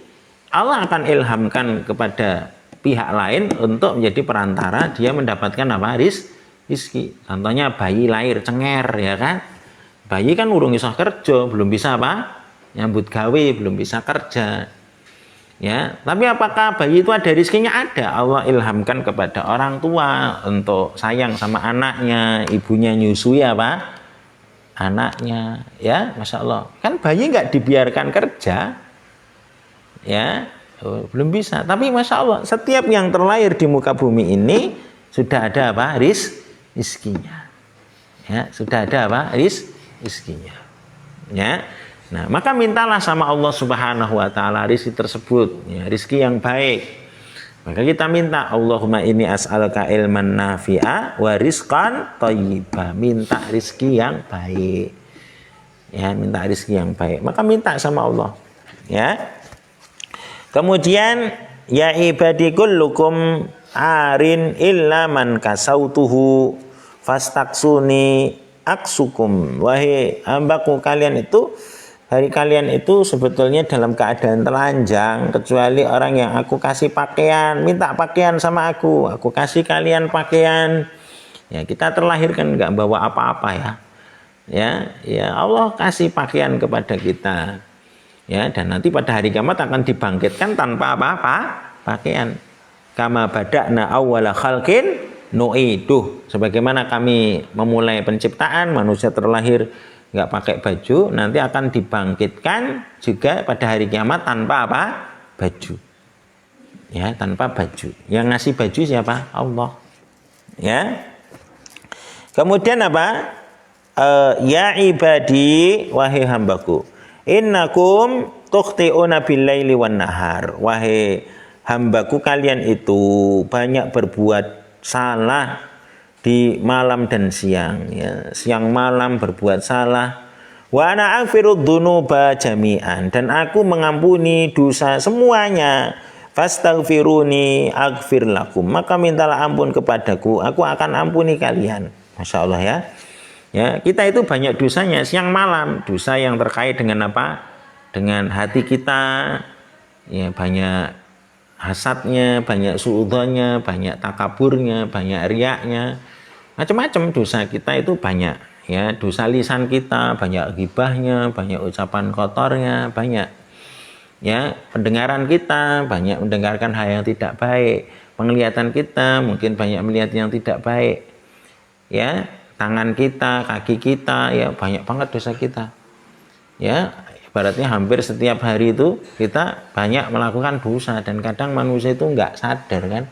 Allah akan ilhamkan kepada pihak lain untuk menjadi perantara dia mendapatkan apa? Rizki. Contohnya bayi lahir cenger, ya kan? Bayi kan urung bisa kerja, belum bisa apa? Nyambut gawe, belum bisa kerja. Ya, tapi apakah bayi itu ada rizkinya? Ada. Allah ilhamkan kepada orang tua untuk sayang sama anaknya, ibunya nyusui apa? Anaknya, ya, masya Allah. Kan bayi nggak dibiarkan kerja, ya, belum bisa. Tapi masya Allah, setiap yang terlahir di muka bumi ini sudah ada apa? Rizkinya. Ya, sudah ada apa? Rizkinya. Ya. Nah, maka mintalah sama Allah Subhanahu wa taala rizki tersebut, ya, rizki yang baik. Maka kita minta, Allahumma inni as'aluka ilman nafi'a wa rizqan thayyiba. Minta rizki yang baik. Ya, minta rizki yang baik. Maka minta sama Allah. Ya. Kemudian, ya ibadi kullukum arin illa man kasautuhu fastaksuni aksukum. Wahai hambaku, kalian itu, hari kalian itu sebetulnya dalam keadaan telanjang kecuali orang yang aku kasih pakaian. Minta pakaian sama aku kasih kalian pakaian. Ya, kita terlahir kan nggak bawa apa-apa, ya. Ya Allah kasih pakaian kepada kita. Ya, dan nanti pada hari kiamat akan dibangkitkan tanpa apa-apa pakaian. Kama bada'na awwala khalqin nu'iduh. Sebagaimana kami memulai penciptaan, manusia terlahir nggak pakai baju, nanti akan dibangkitkan juga pada hari kiamat tanpa apa? Baju. Ya, tanpa baju. Yang ngasih baju siapa? Allah. Ya. Kemudian apa? Ya ibadi, wahai hambaku, innakum tukhti'una bil-laili wan nahar. Wahai hambaku, kalian itu banyak berbuat salah di malam dan siang, ya. Siang malam berbuat salah. Wa ana aghfirudz dzunuba jami'an, dan aku mengampuni dosa semuanya. Fastaghfiruni aghfir lakum, maka mintalah ampun kepadaku, aku akan ampuni kalian. Masya Allah, ya. Ya, kita itu banyak dosanya siang malam. Dosa yang terkait dengan apa? Dengan hati kita. Ya, banyak hasadnya, banyak suudzonnya, banyak takaburnya, banyak riaknya. Macam-macam dosa kita itu banyak, ya. Dosa lisan kita banyak ghibahnya, banyak ucapan kotornya, banyak, ya. Pendengaran kita banyak mendengarkan hal yang tidak baik. Penglihatan kita mungkin banyak melihat yang tidak baik, ya. Tangan kita, kaki kita, ya, banyak banget dosa kita, ya. Ibaratnya hampir setiap hari itu kita banyak melakukan dosa, dan kadang manusia itu nggak sadar, kan.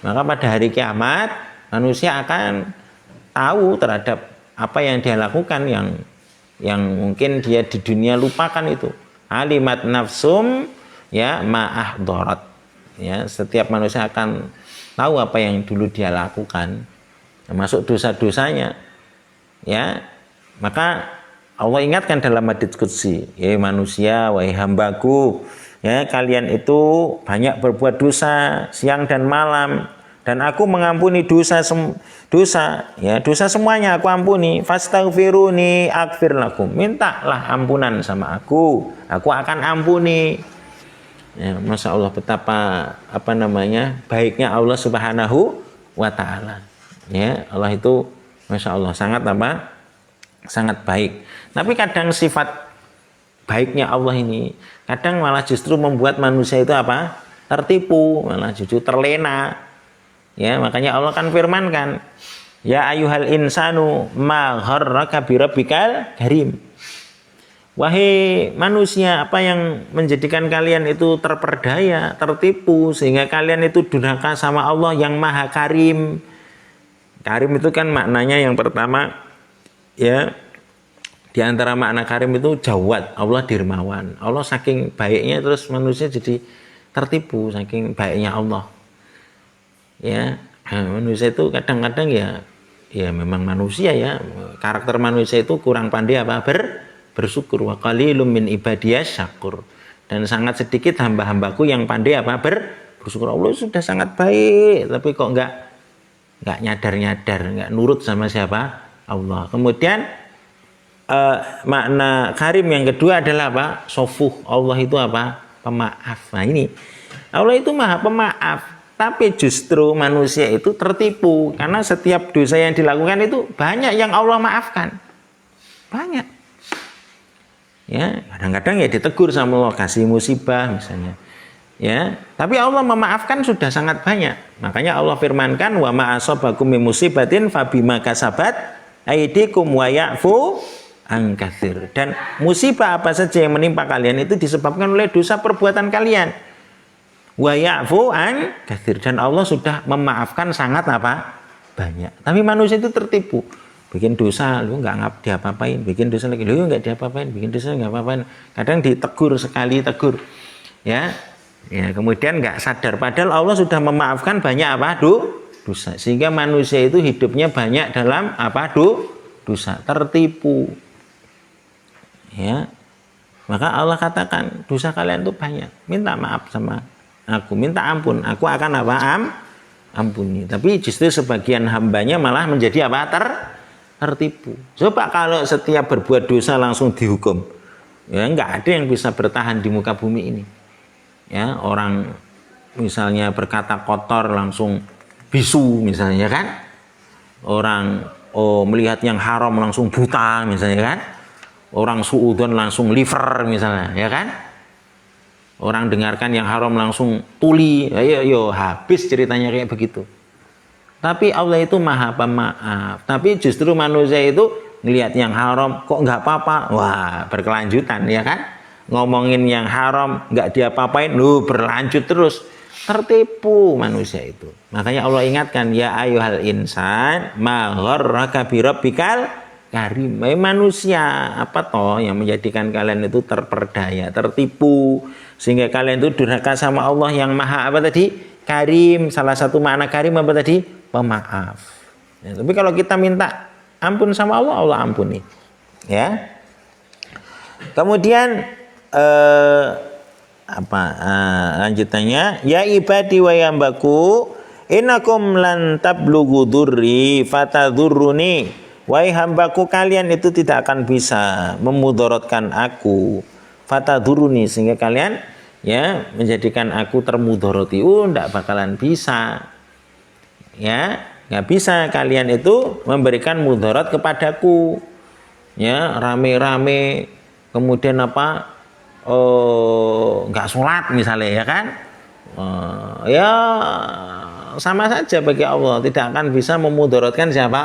Maka pada hari kiamat manusia akan tahu terhadap apa yang dia lakukan, yang mungkin dia di dunia lupakan itu. Alimat nafsum, ya, ma'ahdorat. Ya, setiap manusia akan tahu apa yang dulu dia lakukan, termasuk dosa-dosanya. Ya, maka Allah ingatkan dalam hadits qudsi, ya manusia, wahai hambaku, ya kalian itu banyak berbuat dosa siang dan malam, dan aku mengampuni dosa, ya, dosa semuanya aku ampuni. Fastaghfiruni aghfir lakum, mintalah ampunan sama aku akan ampuni. Ya, Masya Allah, betapa baiknya Allah Subhanahu wa taala. Ya, Allah itu Masya Allah sangat sangat baik. Tapi kadang sifat baiknya Allah ini kadang malah justru membuat manusia itu tertipu, malah justru terlena. Ya, makanya Allah kan firmankan, ya ayyuhal insanu ma gharraka birabbikal karim. Wahai manusia, apa yang menjadikan kalian itu terperdaya, tertipu sehingga kalian itu durhaka sama Allah yang Maha Karim. Karim itu kan maknanya yang pertama, ya, di antara makna karim itu jawad, Allah dermawan. Allah saking baiknya terus manusia jadi tertipu saking baiknya Allah. Ya, manusia itu kadang-kadang ya memang manusia ya. Karakter manusia itu kurang pandai apa? Bersyukur. Wa qalilum min ibadiyas syakur. Dan sangat sedikit hamba-hambaku yang pandai apa? Bersyukur. Allah sudah sangat baik, tapi kok enggak nyadar-nyadar, enggak nurut sama siapa? Allah. Kemudian makna karim yang kedua adalah apa? Sofuh. Allah itu apa? Pemaaf. Nah ini, Allah itu maha pemaaf. Tapi justru manusia itu tertipu. Karena setiap dosa yang dilakukan itu banyak yang Allah maafkan. Banyak. Ya, kadang-kadang ya ditegur sama Allah, kasih musibah misalnya. Ya, tapi Allah memaafkan sudah sangat banyak. Makanya Allah firmankan, wa ma asabakum min musibatin fabima kasabat aydikum wa ya'fu an katsir. Dan musibah apa saja yang menimpa kalian itu disebabkan oleh dosa perbuatan kalian. Wa ya'fu an katsir. Dan Allah sudah memaafkan sangat apa? Banyak. Tapi manusia itu tertipu. Bikin dosa lu enggak diapa-apain, bikin dosa lagi lu enggak diapa-apain, bikin dosa enggak apa-apain. Kadang ditegur sekali tegur. Ya. Ya, kemudian enggak sadar padahal Allah sudah memaafkan banyak apa? Dosa. Sehingga manusia itu hidupnya banyak dalam apa? Dosa, tertipu. Ya. Maka Allah katakan, dosa kalian itu banyak. Minta maaf sama aku, minta ampun. Aku akan apa? Ampuni. Tapi justru sebagian hambanya malah menjadi apa? Tertipu. Coba kalau setiap berbuat dosa langsung dihukum. Ya, enggak ada yang bisa bertahan di muka bumi ini. Ya, orang misalnya berkata kotor langsung bisu misalnya kan. Orang melihat yang haram langsung buta misalnya kan. Orang suudzon langsung liver misalnya, ya kan? Orang dengarkan yang haram langsung tuli, ayo habis ceritanya kayak begitu. Tapi Allah itu maha pemaaf. Tapi justru manusia itu ngelihat yang haram kok nggak apa-apa, wah berkelanjutan, ya kan? Ngomongin yang haram nggak diapa-apain, lu berlanjut terus, tertipu manusia itu. Makanya Allah ingatkan, ya ayyuhal insan ma gharraka birabbikal karim. Manusia, apa toh yang menjadikan kalian itu terperdaya, tertipu sehingga kalian itu durhaka sama Allah yang maha apa tadi? Karim. Salah satu makna karim apa tadi? Pemaaf. Ya, tapi kalau kita minta ampun sama Allah, Allah ampuni. Ya. Kemudian lanjutannya, ya ibadi wa yambaku innakum lan tablughu durri fatadurruni. Wahai hambaku, kalian itu tidak akan bisa memudaratkan aku. Fatadurruni, sehingga kalian ya menjadikan aku termudarati. Enggak bakalan bisa. Ya, nggak bisa kalian itu memberikan mudarat kepadaku. Ya, rame-rame kemudian apa? Nggak sholat misalnya, ya kan? Ya sama saja bagi Allah, tidak akan bisa memudaratkan siapa?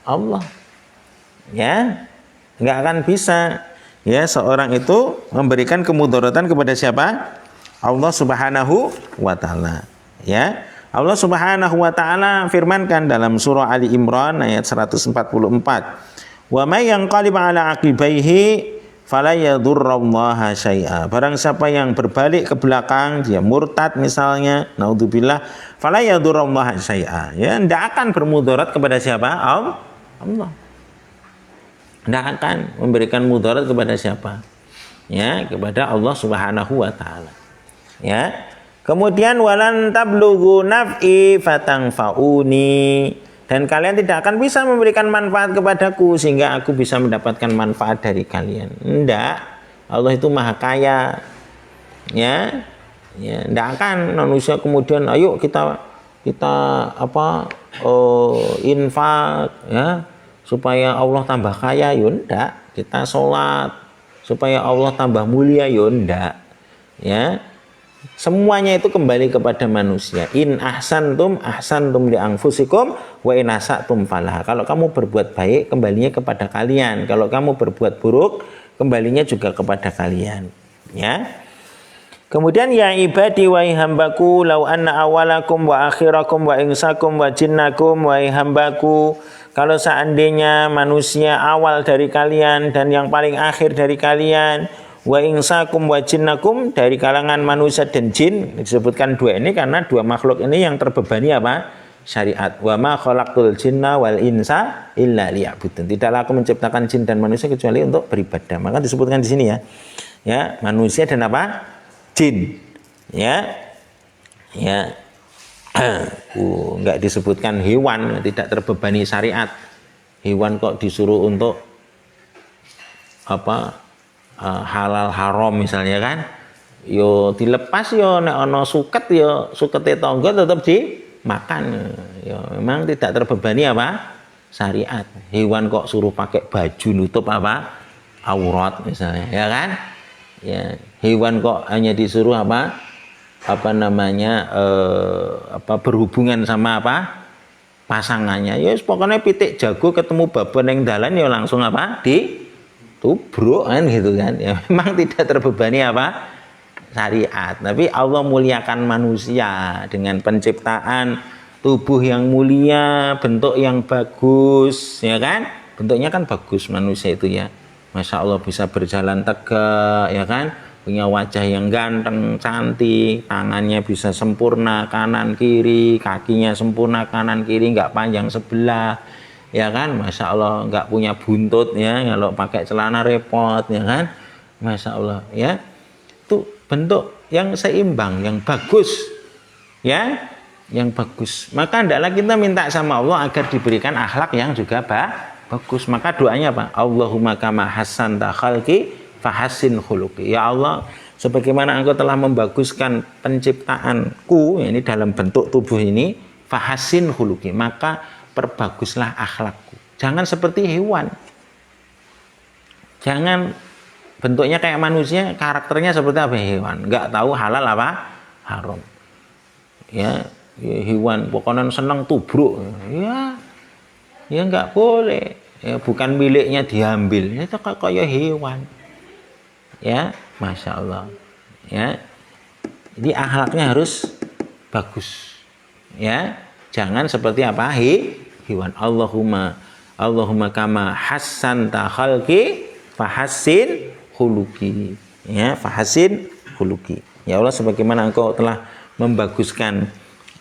Allah. Ya, nggak akan bisa. Ya, seorang itu memberikan kemudaratan kepada siapa? Allah Subhanahu wa taala. Ya. Allah Subhanahu wa taala firmankan dalam surah Ali Imran ayat 144. Wa may yanqalib ala aqibaihi fala yadurrallaha syai'a. Barang siapa yang berbalik ke belakang, dia murtad misalnya, naudzubillah, fala yadurrallaha syai'a. Ya, tidak akan bermudarat kepada siapa? Allah. Tidak akan memberikan mudarat kepada siapa? Ya, kepada Allah Subhanahu wa taala. Ya. Kemudian walan tablughu naf'i fatanfa'uni, dan kalian tidak akan bisa memberikan manfaat kepadaku sehingga aku bisa mendapatkan manfaat dari kalian. Enggak. Allah itu maha kaya. Ya. Ya, enggak akan manusia kemudian ayo kita infak ya supaya Allah tambah kaya, ya enggak. Kita sholat supaya Allah tambah mulia, ya enggak. Ya. Semuanya itu kembali kepada manusia. In ahsantum li anfusikum wa in asatum falaha. Kalau kamu berbuat baik, kembalinya kepada kalian. Kalau kamu berbuat buruk, kembalinya juga kepada kalian. Ya. Kemudian ya ibadi wa hambaku law anna awalakum wa akhirakum wa insakum wa jinnakum wa hambaku, kalau seandainya manusia awal dari kalian dan yang paling akhir dari kalian, wa insakum wa jinnakum, dari kalangan manusia dan jin, disebutkan dua ini karena dua makhluk ini yang terbebani apa? Syariat. Wa ma khalaqtul jinna wal insa illa liya'budun. Tidaklah aku menciptakan jin dan manusia kecuali untuk beribadah. Maka disebutkan di sini ya. Ya, manusia dan apa? Jin. Ya. Ya. Enggak disebutkan hewan, tidak terbebani syariat. Hewan kok disuruh untuk apa? Halal haram misalnya kan, yo dilepas yo nek ana suket yo sukete tangga tetap dimakan. Yo memang tidak terbebani apa? Syariat. Hewan kok suruh pakai baju nutup apa? Aurat misalnya, ya kan? Ya, hewan kok hanya disuruh apa? Apa namanya? Berhubungan sama apa? Pasangannya. Ya pokoknya pitik jago ketemu babon yang dalan yo langsung apa? Tubruk kan gitu kan, ya memang tidak terbebani apa? Syariat. Tapi Allah muliakan manusia dengan penciptaan tubuh yang mulia, bentuk yang bagus, ya kan? Bentuknya kan bagus manusia itu ya, masya Allah bisa berjalan tegak, ya kan? Punya wajah yang ganteng, cantik, tangannya bisa sempurna kanan kiri, kakinya sempurna kanan kiri, nggak panjang sebelah. Ya kan, masya Allah, nggak punya buntut ya, kalau pakai celana repot, ya kan, masya Allah, ya itu bentuk yang seimbang, yang bagus, ya, yang bagus. Maka hendaklah kita minta sama Allah agar diberikan akhlak yang juga bagus. Maka doanya apa? Allahumma kama hassanta khalqi fahassin khuluqi. Ya Allah, sebagaimana Engkau telah membaguskan penciptaanku, ini dalam bentuk tubuh ini, fahassin khuluqi, maka perbaguslah akhlakku. Jangan seperti hewan. Jangan bentuknya kayak manusia, karakternya seperti apa hewan. Enggak tahu halal apa haram. Ya, hewan pokoknya senang tubruk. Ya enggak boleh. Ya, bukan miliknya diambil. Itu kayak hewan. Ya, masya Allah. Ya, jadi akhlaknya harus bagus. Ya, jangan seperti apa hewan. Allahumma kama hassanta khalqi fahassin khuluqi. Ya, fahassin khuluqi. Ya Allah, sebagaimana Engkau telah membaguskan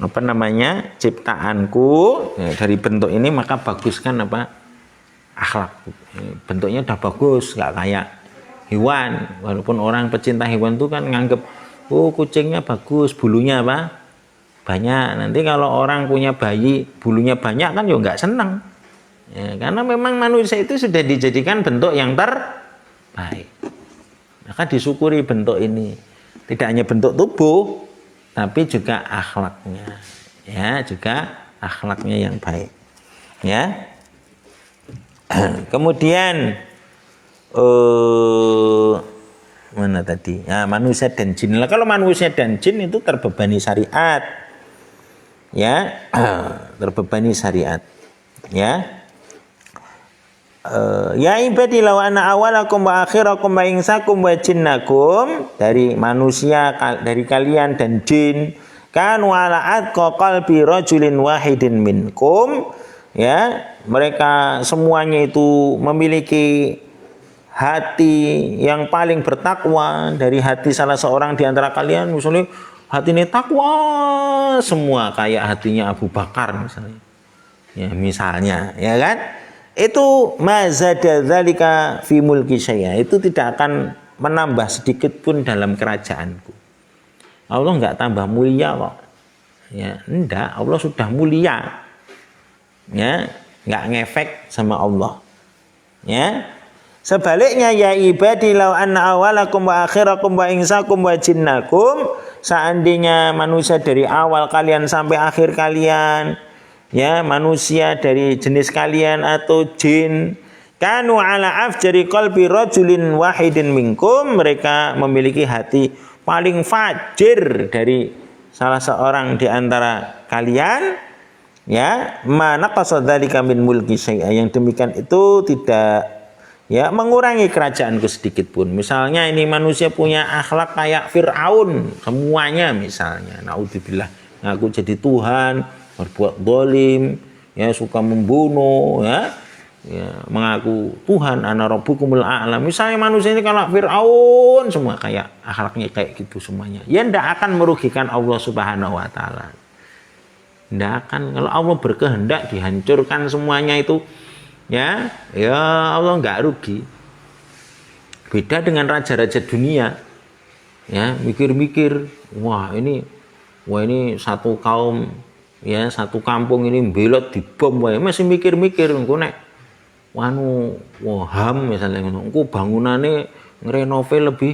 apa namanya ciptaanku ya, dari bentuk ini, maka baguskan apa akhlakku. Bentuknya udah bagus, nggak kayak hewan. Walaupun orang pecinta hewan itu kan nganggep, oh kucingnya bagus, bulunya apa banyak. Nanti kalau orang punya bayi bulunya banyak kan ya nggak senang ya, karena memang manusia itu sudah dijadikan bentuk yang terbaik. Maka disyukuri bentuk ini, tidak hanya bentuk tubuh tapi juga akhlaknya, ya, juga akhlaknya yang baik, ya. Kemudian mana tadi? Ya, manusia dan jin. Nah, kalau manusia dan jin itu terbebani syariat, ya, terbebani syariat, ya. Ya ibadi law ana awalakum wa akhirakum wa insakum wa jinnakum, dari manusia, dari kalian dan jin, kanu ala atqa qalbi rajulin wahidin minkum, ya, mereka semuanya itu memiliki hati yang paling bertakwa dari hati salah seorang di antara kalian. Misalnya hati ini takwa semua kayak hatinya Abu Bakar misalnya, ya misalnya, ya kan, itu mazada dzalika fi mulki syai'a, itu tidak akan menambah sedikit pun dalam kerajaanku. Allah enggak tambah mulia kok, ya enggak, Allah sudah mulia, ya, enggak ngefek sama Allah, ya. Sebaliknya ya ibadi law anna awalakum wa akhirakum wa insakum wa jinnakum, seandainya manusia dari awal kalian sampai akhir kalian, ya, manusia dari jenis kalian atau jin, kanu ala afjari qalbi rajulin wahidin minkum, mereka memiliki hati paling fajir dari salah seorang di antara kalian, ya, mana qasadzalika min mulki syai'a, yang demikian itu tidak ya mengurangi kerajaanku sedikit pun. Misalnya ini manusia punya akhlak kayak Fir'aun semuanya misalnya, naudzubillah, ngaku jadi Tuhan, berbuat zalim, ya, suka membunuh, ya, mengaku Tuhan, ana rabbukumul a'la. Misalnya manusia ini kalau Fir'aun semua kayak akhlaknya kayak gitu semuanya, ya ndak akan merugikan Allah Subhanahu wa taala. Ndak akan, kalau Allah berkehendak dihancurkan semuanya itu, ya Allah nggak rugi. Beda dengan raja-raja dunia, ya, mikir-mikir, wah ini satu kaum, ya, satu kampung ini belot dibom, wae masih mikir-mikir engko nek ham misalnya engko bangunannya ngerenove lebih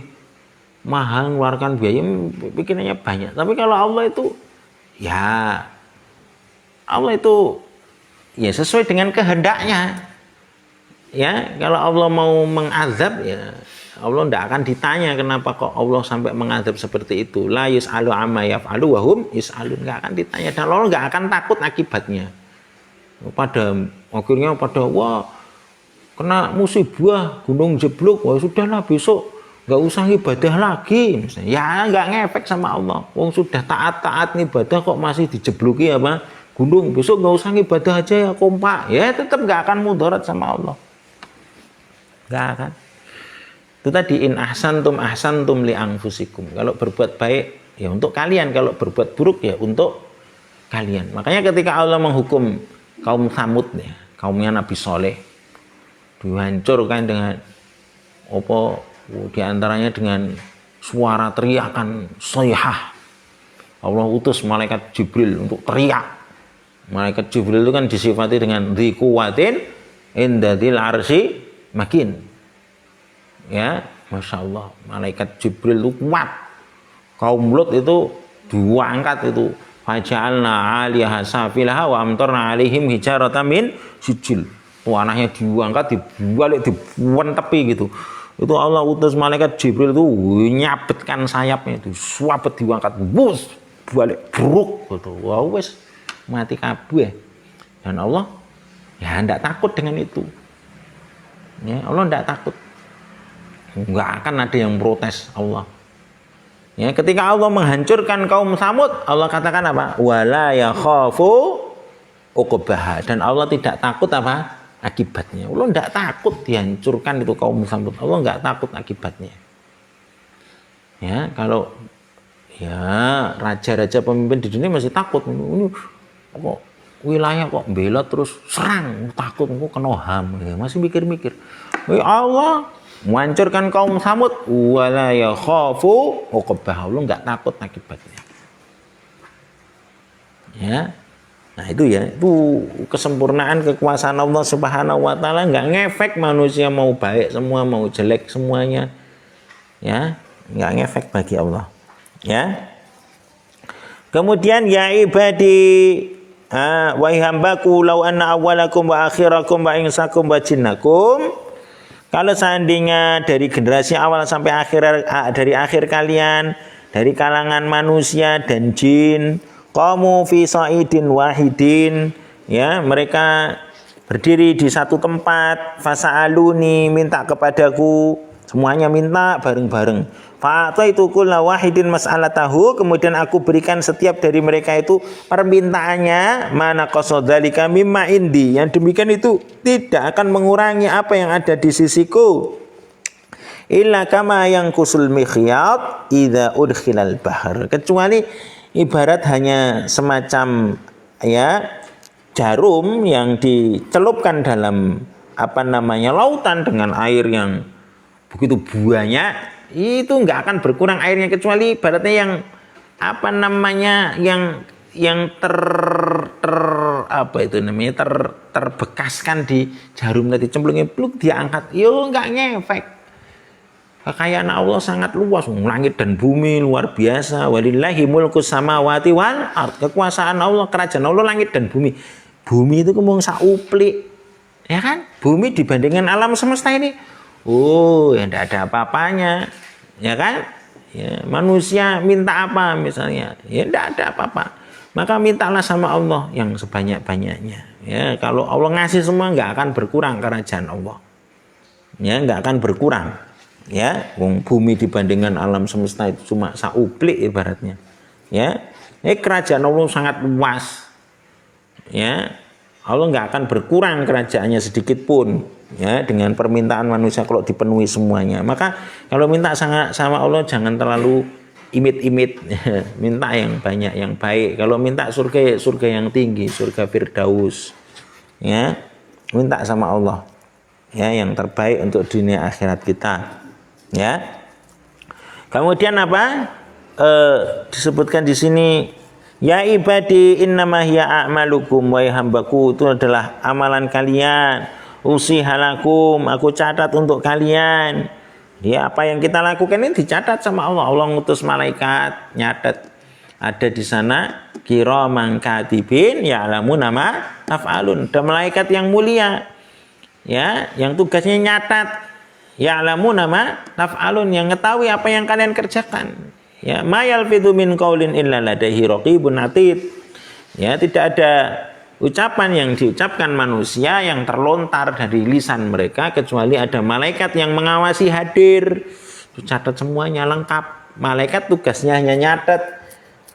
mahal, ngeluarkan biaya, pikirannya banyak. Tapi kalau Allah itu ya sesuai dengan kehendaknya. Ya, kalau Allah mau mengazab, ya Allah tidak akan ditanya kenapa kok Allah sampai mengazab seperti itu. La yus'alu amma yaf'alu wa hum yus'alun, enggak akan ditanya, dan Allah enggak akan takut akibatnya. Akhirnya wah kena musibah gunung jeblok, wah sudahlah besok enggak usah ibadah lagi misalnya. Ya enggak ngefek sama Allah. Wong sudah taat-taat ibadah kok masih dijebloki apa? Gunung, besok enggak usah ibadah aja ya, kompak. Ya tetap enggak akan mudarat sama Allah. Enggak akan. Itu tadi in ahsantum li anfusikum. Kalau berbuat baik ya untuk kalian, kalau berbuat buruk ya untuk kalian. Makanya ketika Allah menghukum kaum Tsamud, ya, kaumnya Nabi Soleh, dihancurkan dengan di antaranya dengan suara teriakan sayhah. Allah utus malaikat Jibril untuk teriak. Malaikat Jibril itu kan disifati dengan dzi quwwatin indadzil arsy makin. Ya, Masya Allah, malaikat Jibril itu kuat. Kaum Lut itu diangkat itu, faja'alna 'aliyaha safilaha wa amtarna 'alaihim hijaratan min sijil. Tanahnya diangkat, dibuat tepi gitu. Itu Allah utus malaikat Jibril itu nyabetkan sayapnya itu, suapet diangkat, bus balik buruk gitu. Wah, wes mati kabeh. Dan Allah ya enggak takut dengan itu. Ya, Allah enggak takut. Enggak akan ada yang protes Allah. Ya, ketika Allah menghancurkan kaum Tsamud, Allah katakan apa? Wala yakhafu uqbaha, dan Allah tidak takut apa? Akibatnya. Allah enggak takut dihancurkan itu kaum Tsamud. Allah enggak takut akibatnya. Ya, kalau ya raja-raja pemimpin di dunia masih takut. Ini kok wilayah kok belot terus serang, takut kok kena ham. Ya, masih mikir-mikir. Ya Allah menghancurkan kaum Tsamud, wala yakhafu uqbaha, Allah enggak takut akibatnya. Ya. Nah, itu ya, itu kesempurnaan kekuasaan Allah Subhanahu wa taala, enggak ngefek manusia mau baik semua, mau jelek semuanya. Ya, enggak ngefek bagi Allah. Ya. Kemudian ya ibadi wahai hambaku, lau anna awwalakum wa akhirakum wa insakum wa jinnakum, kalau seandainya dari generasi awal sampai dari akhir kalian, dari kalangan manusia dan jin, qamu fi sa'idin wahidin, ya, mereka berdiri di satu tempat, fasa'aluni, minta kepadaku, semuanya minta bareng-bareng. Fa'ataitu kulla wahidin mas'alatahu, kemudian aku berikan setiap dari mereka itu permintaannya, mana qasadzalika mimma indi, yang demikian itu tidak akan mengurangi apa yang ada di sisiku. Illa kama yang kusul mikhyat idza udkhilal bahr, kecuali ibarat hanya semacam ya jarum yang dicelupkan dalam lautan dengan air yang begitu banyak, itu enggak akan berkurang airnya, kecuali ibaratnya yang terbekaskan di jarum tadi, cemplungnya pluk diangkat, yo enggak ngefek. Kekayaan Allah sangat luas, langit dan bumi luar biasa. Walillahi mulkus samawati wal ard, kekuasaan Allah, kerajaan Allah langit dan bumi. Bumi itu kemung sauplik, ya kan? Bumi dibandingkan alam semesta ini, oh, ya enggak ada apa-apanya, ya kan? Ya, manusia minta apa misalnya? Ya tidak ada apa-apa. Maka mintalah sama Allah yang sebanyak-banyaknya. Ya, kalau Allah ngasih semua nggak akan berkurang kerajaan Allah. Ya, nggak akan berkurang. Ya, bumi dibandingkan alam semesta itu cuma sauplik ibaratnya. Ya, kerajaan Allah sangat luas. Ya, Allah nggak akan berkurang kerajaannya sedikit pun. Ya, dengan permintaan manusia kalau dipenuhi semuanya. Maka kalau minta sama Allah jangan terlalu imit-imit, minta yang banyak, yang baik. Kalau minta surga, surga yang tinggi, surga Firdaus. Ya, minta sama Allah. Ya, yang terbaik untuk dunia akhirat kita. Ya. Kemudian apa? Disebutkan di sini, ya ibadi innama hiya a'malukum, wa hambaku, itu adalah amalan kalian. Usihalakum, aku catat untuk kalian. Ya, apa yang kita lakukan ini dicatat sama Allah. Allah ngutus malaikat nyatet. Ada di sana kiraman katibin ya'lamu nama taf'alun. Ada malaikat yang mulia. Ya, yang tugasnya nyatat. Ya'lamu nama taf'alun, yang mengetahui apa yang kalian kerjakan. Ya, ma yalfidhu min qaulin illa ladaihi raqibun atid. Ya, tidak ada ucapan yang diucapkan manusia yang terlontar dari lisan mereka kecuali ada malaikat yang mengawasi hadir. Catat semuanya lengkap. Malaikat tugasnya hanya nyatet.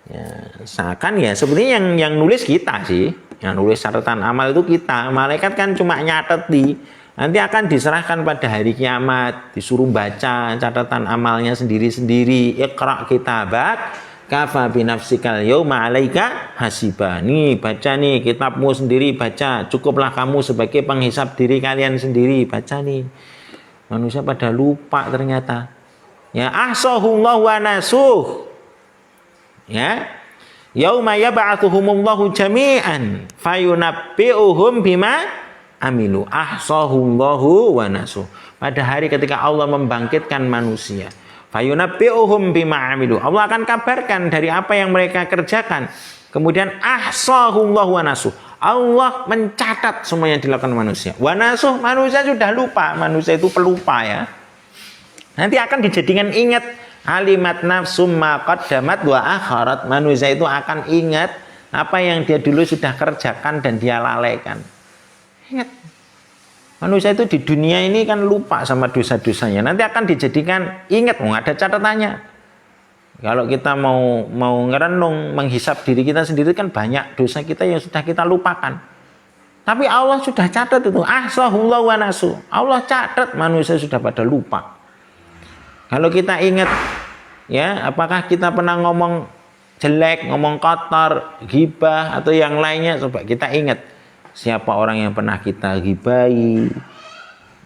Ya, seakan ya sebenarnya yang nulis kita sih. Yang nulis catatan amal itu kita. Malaikat kan cuma nyatet nanti akan diserahkan pada hari kiamat, disuruh baca catatan amalnya sendiri-sendiri. Iqra kitabak kafa binafsikal yauma 'alaika hasiba. Nih baca nih kitabmu sendiri, baca. Cukuplah kamu sebagai penghisap diri kalian sendiri, baca nih. Manusia pada lupa ternyata. Ya, ahsahullahu wa nasuh. Ya. Yauma yab'atsuhumullahu jami'an fayunabbi'uhum bima amilu. Ahsahullahu wa nasuh. Pada hari ketika Allah membangkitkan manusia, fayunabbi'uhum bima amilu. Allah akan kabarkan dari apa yang mereka kerjakan. Kemudian ahsahullahu wa nasuh. Allah mencatat semua yang dilakukan manusia. Wa nasuh, manusia sudah lupa. Manusia itu pelupa ya. Nanti akan dijadikan ingat. Alimat nafsum ma qaddamat wa akharat. Manusia itu akan ingat apa yang dia dulu sudah kerjakan dan dia lalaikan. Ingat. Manusia itu di dunia ini kan lupa sama dosa-dosanya. Nanti akan dijadikan ingat, ada catatannya. Kalau kita mau ngerenung, menghisap diri kita sendiri kan banyak dosa kita yang sudah kita lupakan. Tapi Allah sudah catat itu. Ahsahullahu wa nasuh. Allah catat, manusia sudah pada lupa. Kalau kita ingat, ya, apakah kita pernah ngomong jelek, ngomong kotor, ghibah atau yang lainnya? Coba kita ingat. Siapa orang yang pernah kita ghibahi,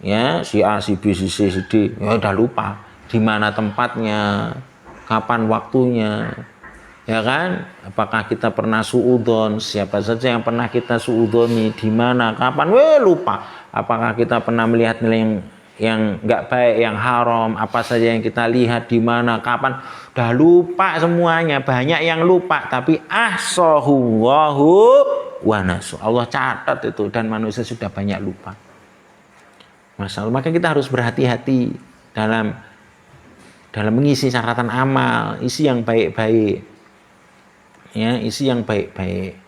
ya, si A, si B, si C, si D, ya udah lupa di mana tempatnya, kapan waktunya, ya kan? Apakah kita pernah suudzon? Siapa saja yang pernah kita suudzoni, di mana, kapan? Lupa. Apakah kita pernah melihat nilai yang nggak baik, yang haram, apa saja yang kita lihat, di mana, kapan? Udah lupa semuanya. Banyak yang lupa, tapi ahsahullahu wa nasuh. Allah catat itu dan manusia sudah banyak lupa. Masya Allah, maka kita harus berhati-hati dalam mengisi catatan amal, isi yang baik-baik. Ya, isi yang baik-baik.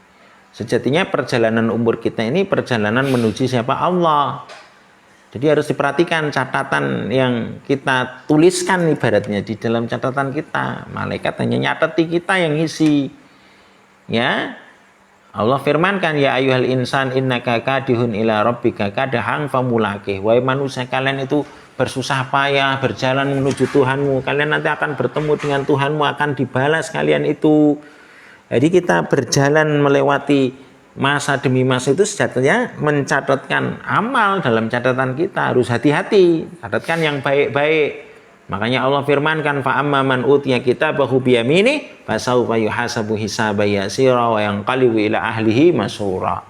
Sejatinya perjalanan umur kita ini perjalanan menuju siapa? Allah. Jadi harus diperhatikan catatan yang kita tuliskan ibaratnya di dalam catatan kita. Malaikat hanya nyatati kita yang isi. Ya. Allah firmankan, ya ayyuhal insan innaka kadihun ila rabbika kadahan famulakih. Wahai manusia, kalian itu bersusah payah berjalan menuju Tuhanmu. Kalian nanti akan bertemu dengan Tuhanmu, akan dibalas kalian itu. Jadi kita berjalan melewati masa demi masa itu sejatinya mencatatkan amal dalam catatan kita. Harus hati-hati, catatkan yang baik-baik. Makanya Allah firmankan, fa amma man utiya kitabahu bi yamini fasawfa yuhasabu hisaban yasira wa yanqalibu ila ahlihi masrura.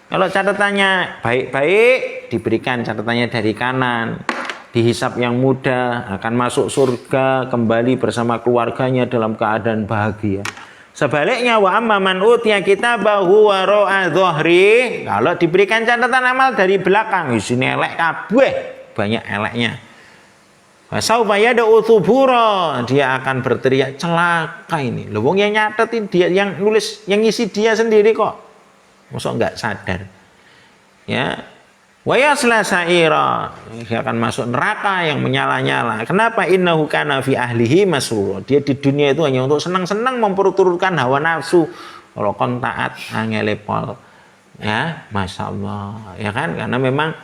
Kalau catatannya baik-baik, diberikan catatannya dari kanan, dihisap yang mudah, akan masuk surga, kembali bersama keluarganya dalam keadaan bahagia. Sebaliknya, wa amma man utiya kitabahu wara'a dhahri, kalau diberikan catatan amal dari belakang, isine elek kabeh, banyak eleknya. Saufa yad'u thubura, dia akan berteriak celaka ini. Loh wong yang nyatetin dia, yang nulis, yang ngisi dia sendiri kok. Masa enggak sadar. Ya. Wa yasla sa'ira, dia akan masuk neraka yang menyala-nyala. Kenapa? Innahu kana fi ahlihi masrura. Dia di dunia itu hanya untuk senang-senang memperturutkan hawa nafsu. Kalau kon taat angele pol. Ya, Masya Allah. Ya kan? Karena memang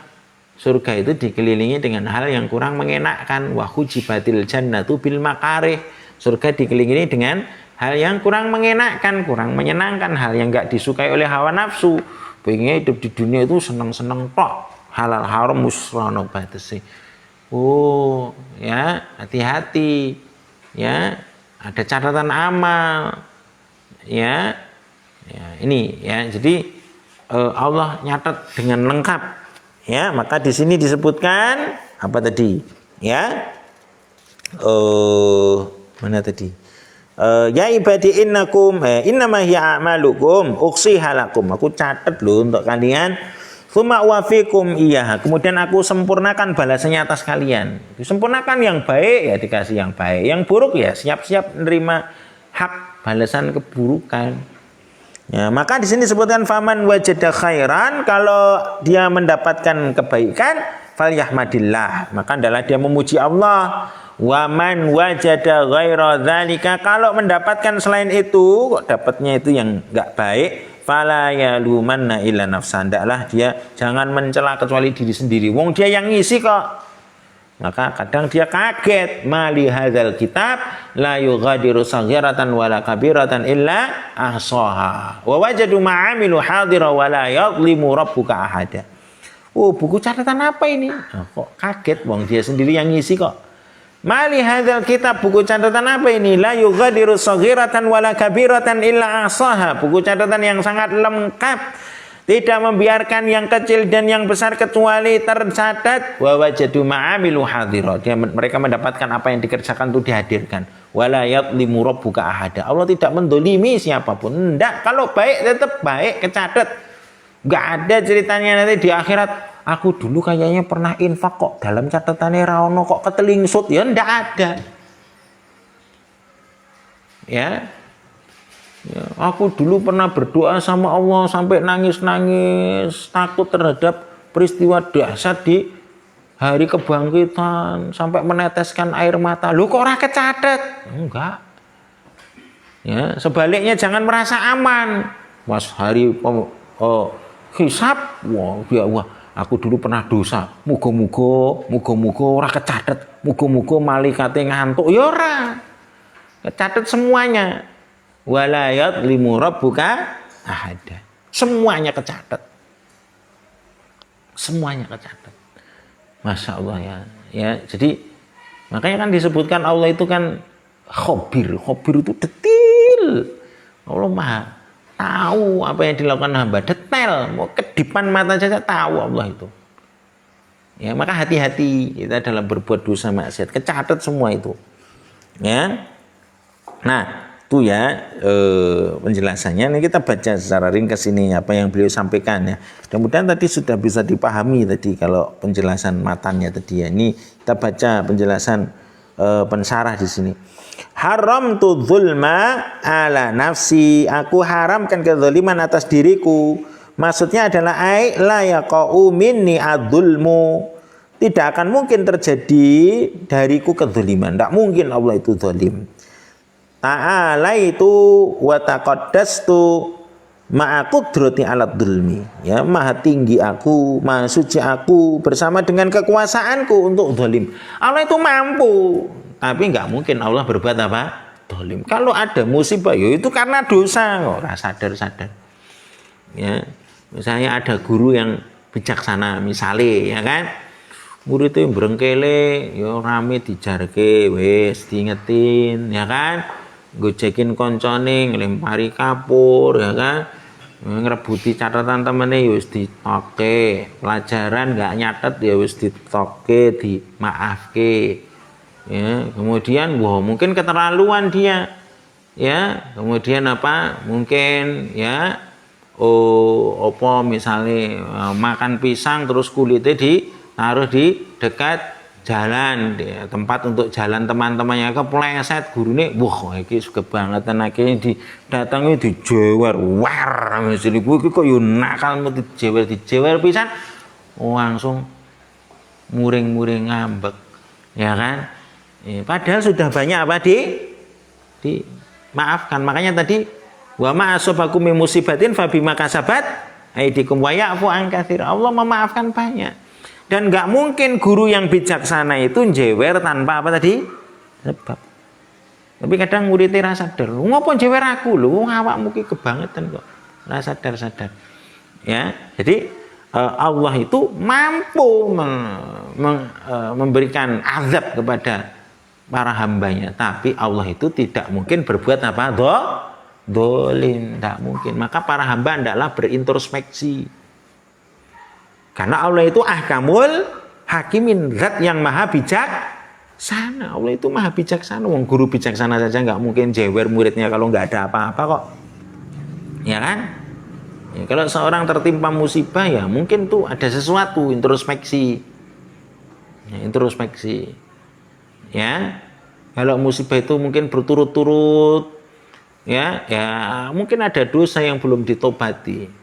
surga itu dikelilingi dengan hal yang kurang mengenakkan. Wa hujibatil jannatu bil makarih. Surga dikelilingi dengan hal yang kurang mengenakkan, kurang menyenangkan, hal yang enggak disukai oleh hawa nafsu. Pengen hidup di dunia itu senang-senang tok. Halal haram musrano batasi. Oh, ya, hati-hati. Ya, ada catatan amal. Ya. Ya, ini ya. Jadi Allah nyatat dengan lengkap. Ya, maka di sini disebutkan apa tadi? Ya, mana tadi? Ya ibadi innakum innama hiya a'malukum uksiha lakum. Aku catat loh untuk kalian. Tsumma wafikum iya. Kemudian aku sempurnakan balasannya atas kalian. Disempurnakan yang baik ya dikasih yang baik. Yang buruk ya siap-siap menerima hak balasan keburukan. Ya, maka di sini disebutkan faman wajada khairan, kalau dia mendapatkan kebaikan falyahmadillah, maka adalah dia memuji Allah. Wa man wajada ghaira dzalika, kalau mendapatkan selain itu, kok dapatnya itu yang enggak baik, fala yalumanna illa nafsan, hendaklah dia jangan mencela kecuali diri sendiri. Wong dia yang ngisi kok. Maka kadang dia kaget, mali hadzal kitab la yughadiru saghiratan wala kabiratan illa ahsaha wa wajadu ma'amilu hadira wala yadhlimu rabbuka ahada. Oh, buku catatan apa ini? Nah, kok kaget, wong dia sendiri yang ngisi kok. Mali hadzal kitab, buku catatan apa ini? La yughadiru saghiratan wala kabiratan illa ahsaha. Buku catatan yang sangat lengkap, tidak membiarkan yang kecil dan yang besar kecuali tercatat. Wa wajadu ma'amilu hadira, mereka mendapatkan apa yang dikerjakan itu dihadirkan. Wala yadhlimu rabbuka ahada, Allah tidak mendolimi siapapun. Enggak, kalau baik tetap baik, kecatat. Enggak ada ceritanya nanti di akhirat, aku dulu kayaknya pernah infak kok dalam catatannya raono kok ketelingsut. Ya enggak ada. Ya, ya, aku dulu pernah berdoa sama Allah sampai nangis-nangis takut terhadap peristiwa dahsyat di hari kebangkitan sampai meneteskan air mata. Lu kok ora kecatet? Enggak. Ya, sebaliknya jangan merasa aman. Pas hari hisab, wah, aku dulu pernah dosa. Muga-muga ora kecatet. Muga-muga malaikate ngantuk. Ya ora. Kecatet semuanya. Wala yadhlimu rabbuka ahada. Semuanya kecatat. Semuanya kecatat. Masya Allah ya. Ya, jadi makanya kan disebutkan Allah itu kan khabir. Khabir itu detail. Allah Maha tahu apa yang dilakukan hamba, detail. Mau kedipan mata saja tahu Allah itu. Ya, maka hati-hati kita dalam berbuat dosa maksiat. Kecatat semua itu. Ya. Nah, itu ya penjelasannya. Ini kita baca secara ringkas ini apa yang beliau sampaikan ya. Mudah-mudahan tadi sudah bisa dipahami tadi kalau penjelasan matanya tadi ya. Ini kita baca penjelasan pensarah di sini. Haram tu zulma ala nafsi, aku haramkan kezaliman atas diriku. Maksudnya adalah ai la yaqau minni adzulmu. Tidak akan mungkin terjadi dariku kezaliman. Tidak mungkin Allah itu zalim. Ta'ala itu wa taqaddastu ma'a qudrati 'alad dzulmi. Ya, maha tinggi aku, maha suci aku bersama dengan kekuasaanku untuk zalim. Allah itu mampu, tapi enggak mungkin Allah berbuat apa? Zalim. Kalau ada musibah ya itu karena dosa, kok ora sadar-sadar. Ya, misalnya ada guru yang bijaksana misalnya, ya kan? Muridnya brengkele, ya rame dijarke, wis diingetin, ya kan? Gojekin koncone, nglempari kapur, ya kan, ngrebuti catatan temene ya wis ditoke, pelajaran enggak nyatet ya wis ditoke, dimaafke, ya. Kemudian wah mungkin keterlaluan dia, ya. Kemudian apa, mungkin ya apa misalnya makan pisang terus kulitnya ditaruh di dekat jalan di tempat untuk jalan teman-temannya kepleset gurune wah iki suka banget anake didatangi dijewer war mesti kuwi kok yo nakal dijewer pisan langsung muring-muring ngambek ya kan padahal sudah banyak apa maafkan makanya tadi wa ma asabakum min musibatin fa bima kasabat aidikum wa ya'fu an katsir Allah memaafkan banyak. Dan nggak mungkin guru yang bijaksana itu jewer tanpa apa tadi? Sebab. Tapi kadang muridnya rasa sadar, ngapa jewer aku lho, awakmu ki kebangetan kok. Rasa sadar. Ya, jadi Allah itu mampu memberikan azab kepada para hambanya, tapi Allah itu tidak mungkin berbuat apa? Dolim, tidak mungkin. Maka para hamba hendaklah berintrospeksi. Karena Allah itu ahkamul hakimin, zat yang maha bijaksana. Allah itu maha bijaksana. Wong guru bijaksana saja nggak mungkin jewer muridnya kalau nggak ada apa-apa kok. Ya kan? Ya, kalau seorang tertimpa musibah ya mungkin tuh ada sesuatu introspeksi. Ya, introspeksi. Ya. Kalau musibah itu mungkin berturut-turut ya mungkin ada dosa yang belum ditobati.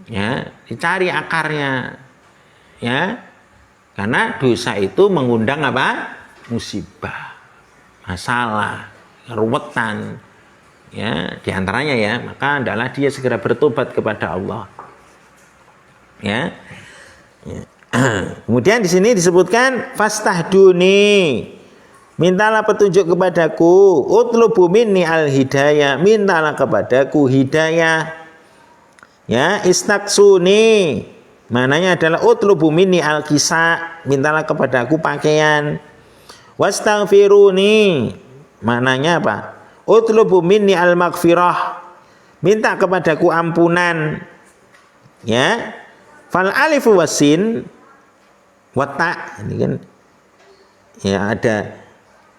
Ya, dicari akarnya. Ya. Karena dosa itu mengundang apa? Musibah, masalah, keruwetan. Ya, diantaranya ya, maka hendaklah dia segera bertobat kepada Allah. Ya. Kemudian di sini disebutkan fastahduni. Mintalah petunjuk kepadaku, utlubu minni al-hidayah, mintalah kepadaku hidayah. Ya, istaksuni mananya adalah utlubu minni al-kisa, mintalah kepadaku pakaian. Wastaghfiruni mananya apa? Utlubu minni al-maghfirah, minta kepadaku ampunan. Ya. Fal alifu wasin wata ini kan ya ada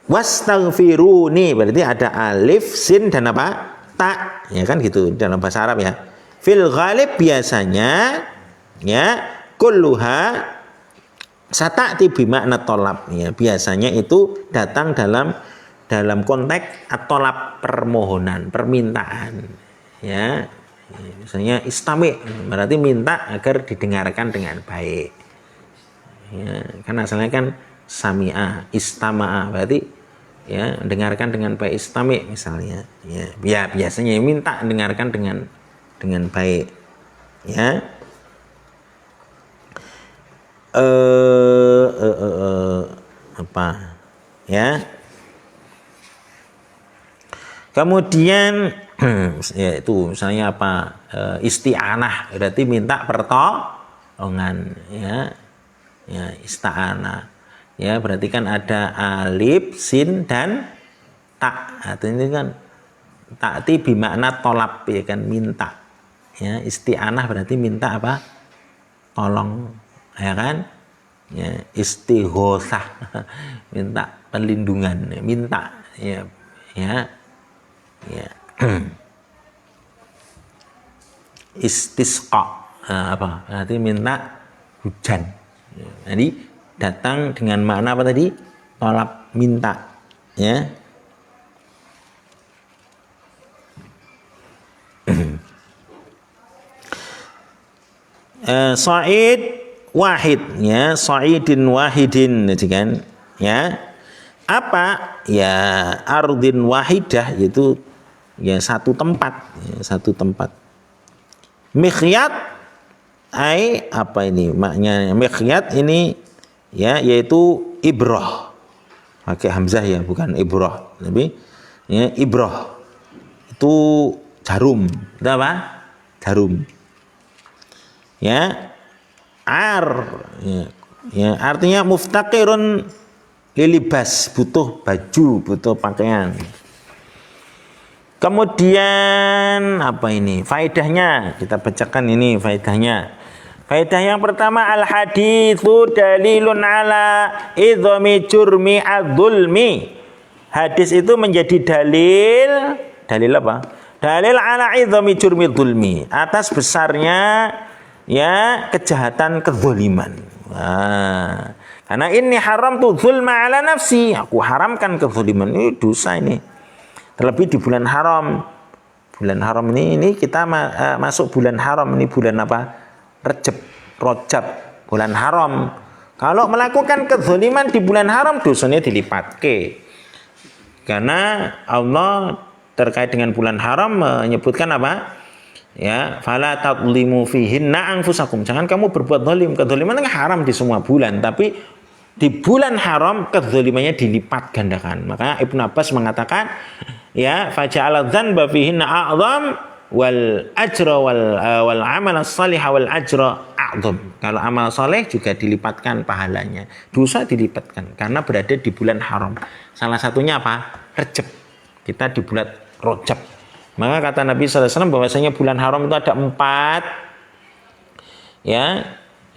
wastaghfiruni berarti ada alif, sin dan apa? Ta. Ya kan gitu dalam bahasa Arab ya. Fil ghalib biasanya ya kulluha sata'ti bimakna tolab ya biasanya itu datang dalam konteks at-tolab permohonan permintaan ya misalnya istami berarti minta agar didengarkan dengan baik ya kan asalnya kan sami'a istama'a berarti ya dengarkan dengan baik istami misalnya ya biasanya minta dengarkan dengan baik ya apa ya kemudian ya itu misalnya apa isti'anah berarti minta pertolongan ya isti'anah ya berarti kan ada alif sin dan ta artinya ini kan ta'ti bimakna tolab ya kan minta ya isti'anah berarti minta apa tolong ya kan ya istighosah minta perlindungan minta ya istisqa apa berarti minta hujan jadi datang dengan makna apa tadi tolab minta ya Sa'id wahid ya Sa'idin wahidin kan ya apa ya ardin wahidah yaitu ya satu tempat mikhyat ai apa ini maknanya mikhyat ini ya yaitu ibrah pakai hamzah ya bukan ibrah tapi ya ibrah itu jarum itu apa jarum ya ya artinya muftaqirun lilibas butuh baju butuh pakaian kemudian apa ini faedahnya kita bacakan ini faedah yang pertama al haditsu dalilun ala idhami jurmi adzulmi hadis itu menjadi dalil apa dalil ala idhami jurmi dzulmi atas besarnya ya kejahatan kezaliman. Nah, Karena ini haram tuh zulma ala nafsi. Aku haramkan kezaliman. Ini dosa ini. Terlebih di bulan haram. Bulan haram ini kita masuk bulan haram. Ini bulan apa? Rajab. Bulan haram. Kalau melakukan kezaliman di bulan haram, dosanya dilipat. Karena Allah terkait dengan bulan haram menyebutkan apa? Ya, fala tadlimu fihinna anfusakum. Jangan kamu berbuat zalim. Kezaliman kan haram di semua bulan, tapi di bulan haram kezalimannya dilipat gandakan. Maka Ibnu Abbas mengatakan, ya, faja'ala dzanba fihinna a'zam wal ajra wal amal salih wal ajra a'zam. Kalau amal saleh juga dilipatkan pahalanya. Dosa dilipatkan karena berada di bulan haram. Salah satunya apa? Rajab. Kita di bulan Rajab. Maka kata Nabi sallallahu alaihi wasallam bahwasanya bulan haram itu ada 4, ya,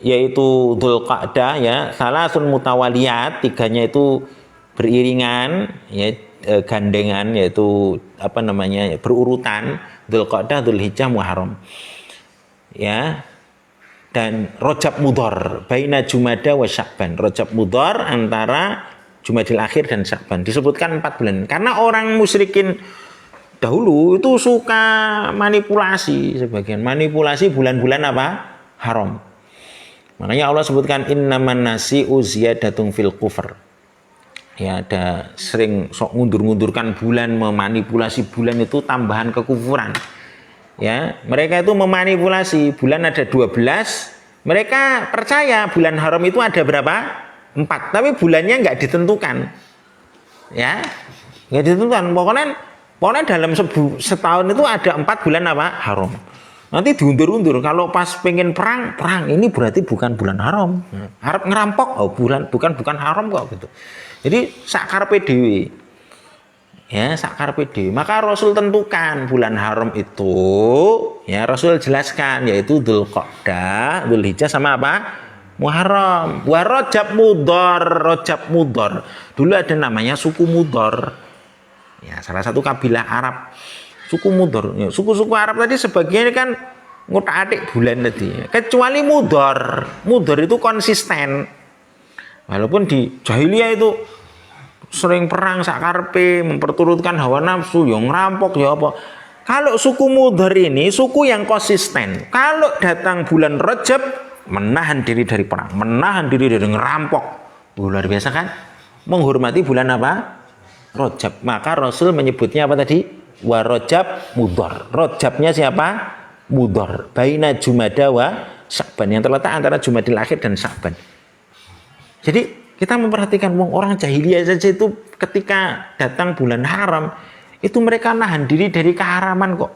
yaitu Dzulqa'dah, ya, salasun mutawaliyat, 3-nya itu beriringan, ya, gandengan, yaitu apa namanya, berurutan, Dzulqa'dah, Dzulhijjah, Muharram, ya, dan Rajab Mudhar, baina Jumada wa Sya'ban. Rajab Mudhar antara Jumadil Akhir dan Sya'ban. Disebutkan 4 bulan karena orang musyrikin dahulu itu suka manipulasi, sebagian manipulasi bulan-bulan apa? Haram. Makanya Allah sebutkan innaman nasi'u ziyadatun fil kufr. Ya, ada sering sok ngundur-ngundurkan bulan, memanipulasi bulan itu tambahan kekufuran. Ya, mereka itu memanipulasi bulan ada 12, mereka percaya bulan haram itu ada berapa? 4, tapi bulannya nggak ditentukan. Ya, nggak ditentukan. Pokoknya dalam setahun itu ada 4 bulan apa? Haram. Nanti diundur-undur. Kalau pas pengen perang, ini berarti bukan bulan haram. Harap ngerampok, bukan haram kok gitu. Jadi sakar PDW. Ya, sakar PDW. Maka Rasul tentukan bulan haram itu, ya, Rasul jelaskan yaitu Dzulqa'dah, Dzulhijjah sama apa? Muharram. Wa Rajab Mudhar. Dulu ada namanya suku Mudhar. Ya, salah satu kabilah Arab, suku Mudhar. Ya, suku-suku Arab tadi sebagian kan ngutak-atik bulan tadi. Kecuali Mudhar. Mudhar itu konsisten. Walaupun di jahiliyah itu sering perang sakarpe, memperturutkan hawa nafsu, yang ngerampok, ya apa. Kalau suku Mudhar ini suku yang konsisten. Kalau datang bulan Rajab, menahan diri dari perang, menahan diri dari ngerampok. Luar biasa kan? Menghormati bulan apa? Rajab. Maka Rasul menyebutnya apa tadi? Wa Rajab Mudhar. Rajabnya siapa? Mudhar. Baina Jumada wa Sya'ban, yang terletak antara Jumadil Akhir dan Sya'ban. Jadi kita memperhatikan orang jahiliyah saja itu ketika datang bulan haram itu mereka nahan diri dari keharaman kok.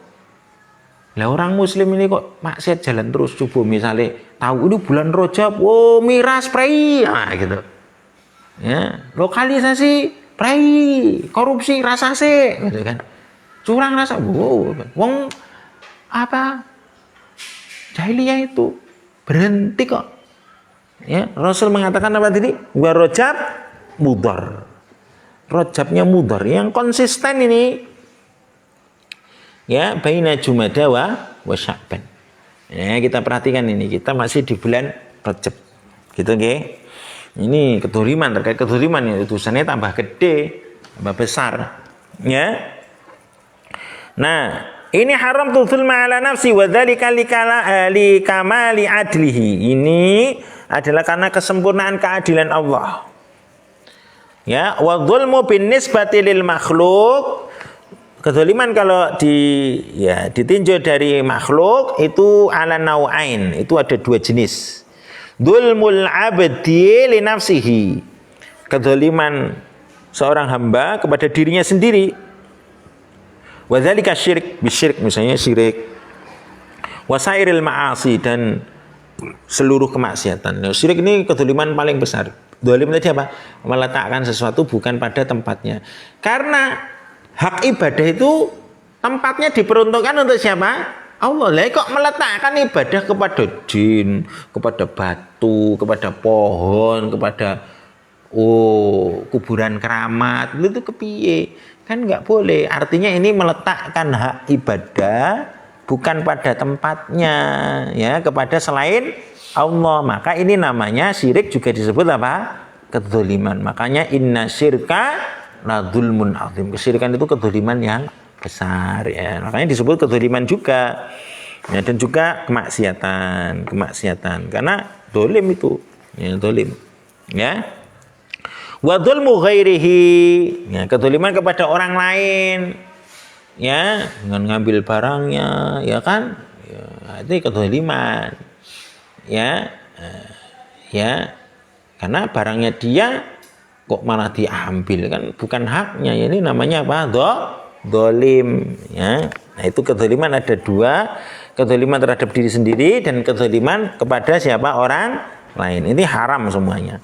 Lah orang muslim ini kok maksiat jalan terus. Coba misalnya tahu ini bulan Rajab, miras prei, nah gitu. Ya, lokalisasi prei, korupsi rasase, gitu kan. Curang rasa, wong apa? Jahiliyah itu berhenti kok. Ya, Rasul mengatakan apa tadi? Wa Rajab Mudhar. Rajabnya Mudhar yang konsisten ini. Ya, baina Jumada wa Sya'ban. Ya, kita perhatikan ini, kita masih di bulan Rajab. Gitu nggih. Ini kedzaliman, terkait kedzaliman ya, utusannya tambah gede, tambah besar. Ya. Nah, ini haram tu zulma ala nafsi wa dzalika likamali adlihi. Ini adalah karena kesempurnaan keadilan Allah. Ya, wa dzulmu bin nisbati lil makhluk. Kedzaliman kalau ditinjau dari makhluk itu ala nau'ain, itu ada 2 jenis. Dzulmul abdi li nafsihi. Kedzaliman seorang hamba kepada dirinya sendiri. Wa dzalika syirik, bisyirik, misalnya syirik. Wasairil ma'asi, dan seluruh kemaksiatan. Nah, syirik ini kedzaliman paling besar. Dzalim tadi apa? Meletakkan sesuatu bukan pada tempatnya. Karena hak ibadah itu tempatnya diperuntukkan untuk siapa? Allah. Lah kok meletakkan ibadah kepada jin, kepada batu, kepada pohon, kepada kuburan keramat, itu kepiye? Kan nggak boleh. Artinya ini meletakkan hak ibadah bukan pada tempatnya, ya, kepada selain Allah. Maka ini namanya syirik, juga disebut apa? kezaliman. Makanya inna syirka la dzulmun azim. Kesyirikan itu kezaliman yang besar ya. Makanya disebut kezaliman juga. Ya, dan juga kemaksiatan karena dolim itu ya, dolim ya. Wa dzulmu ghairihi, ya, kezaliman kepada orang lain ya, dengan ngambil barangnya ya kan ya, itu kezaliman ya. Ya karena barangnya dia kok malah diambil, kan bukan haknya ya, ini namanya apa? Dolim ya. Nah itu kezaliman ada dua, kezaliman terhadap diri sendiri dan kezaliman kepada siapa? Orang lain. Ini haram semuanya.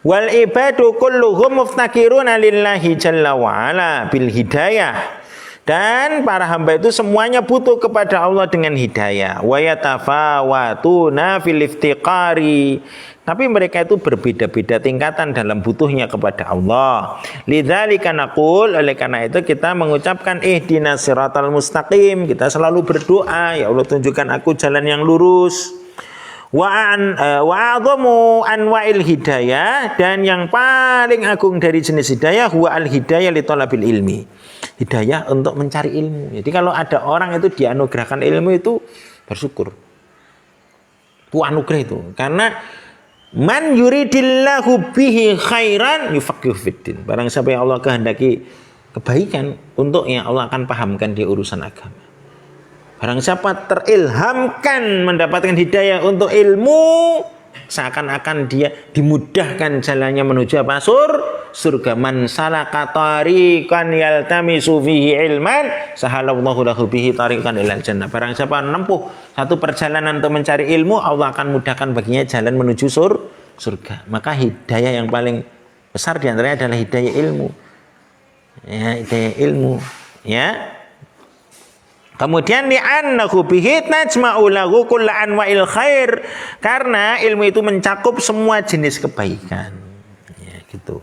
Wal ibadu kulluhum muftakiruna lillahi jalla wa ala bil hidayah. Dan para hamba itu semuanya butuh kepada Allah dengan hidayah. Wa yatafawatuna fil iftiqari. Tapi mereka itu berbeda-beda tingkatan dalam butuhnya kepada Allah. Lidzalika naqul, oleh karena itu kita mengucapkan ihdinas siratal mustaqim. Kita selalu berdoa, ya Allah tunjukkan aku jalan yang lurus. Wa a'dhamu anwa'il hidayah, dan yang paling agung dari jenis hidayah huwa al hidayah li talabil ilmi. Hidayah untuk mencari ilmu. Jadi kalau ada orang itu dianugerahkan ilmu itu bersyukur. Itu anugerah itu. Karena man yuridillahu bihi khairan yufaqihu fiddin. Barang siapa yang Allah kehendaki kebaikan untuknya, Allah akan pahamkan dia urusan agama. Barang siapa terilhamkan mendapatkan hidayah untuk ilmu, seakan-akan dia dimudahkan jalannya menuju apa? Surga. Man salaka tariqan yaltamisu fihi ilman sahalallahu lahu bihi tariqan ilal jannah. Barang siapa menempuh satu perjalanan untuk mencari ilmu, Allah akan mudahkan baginya jalan menuju surga. Maka hidayah yang paling besar di antaranya adalah hidayah ilmu. Ya, hidayah ilmu, ya. Kemudian li'annahu bihi tajma'u lahu kulla anwa'il khair, karena ilmu itu mencakup semua jenis kebaikan. Ya, gitu.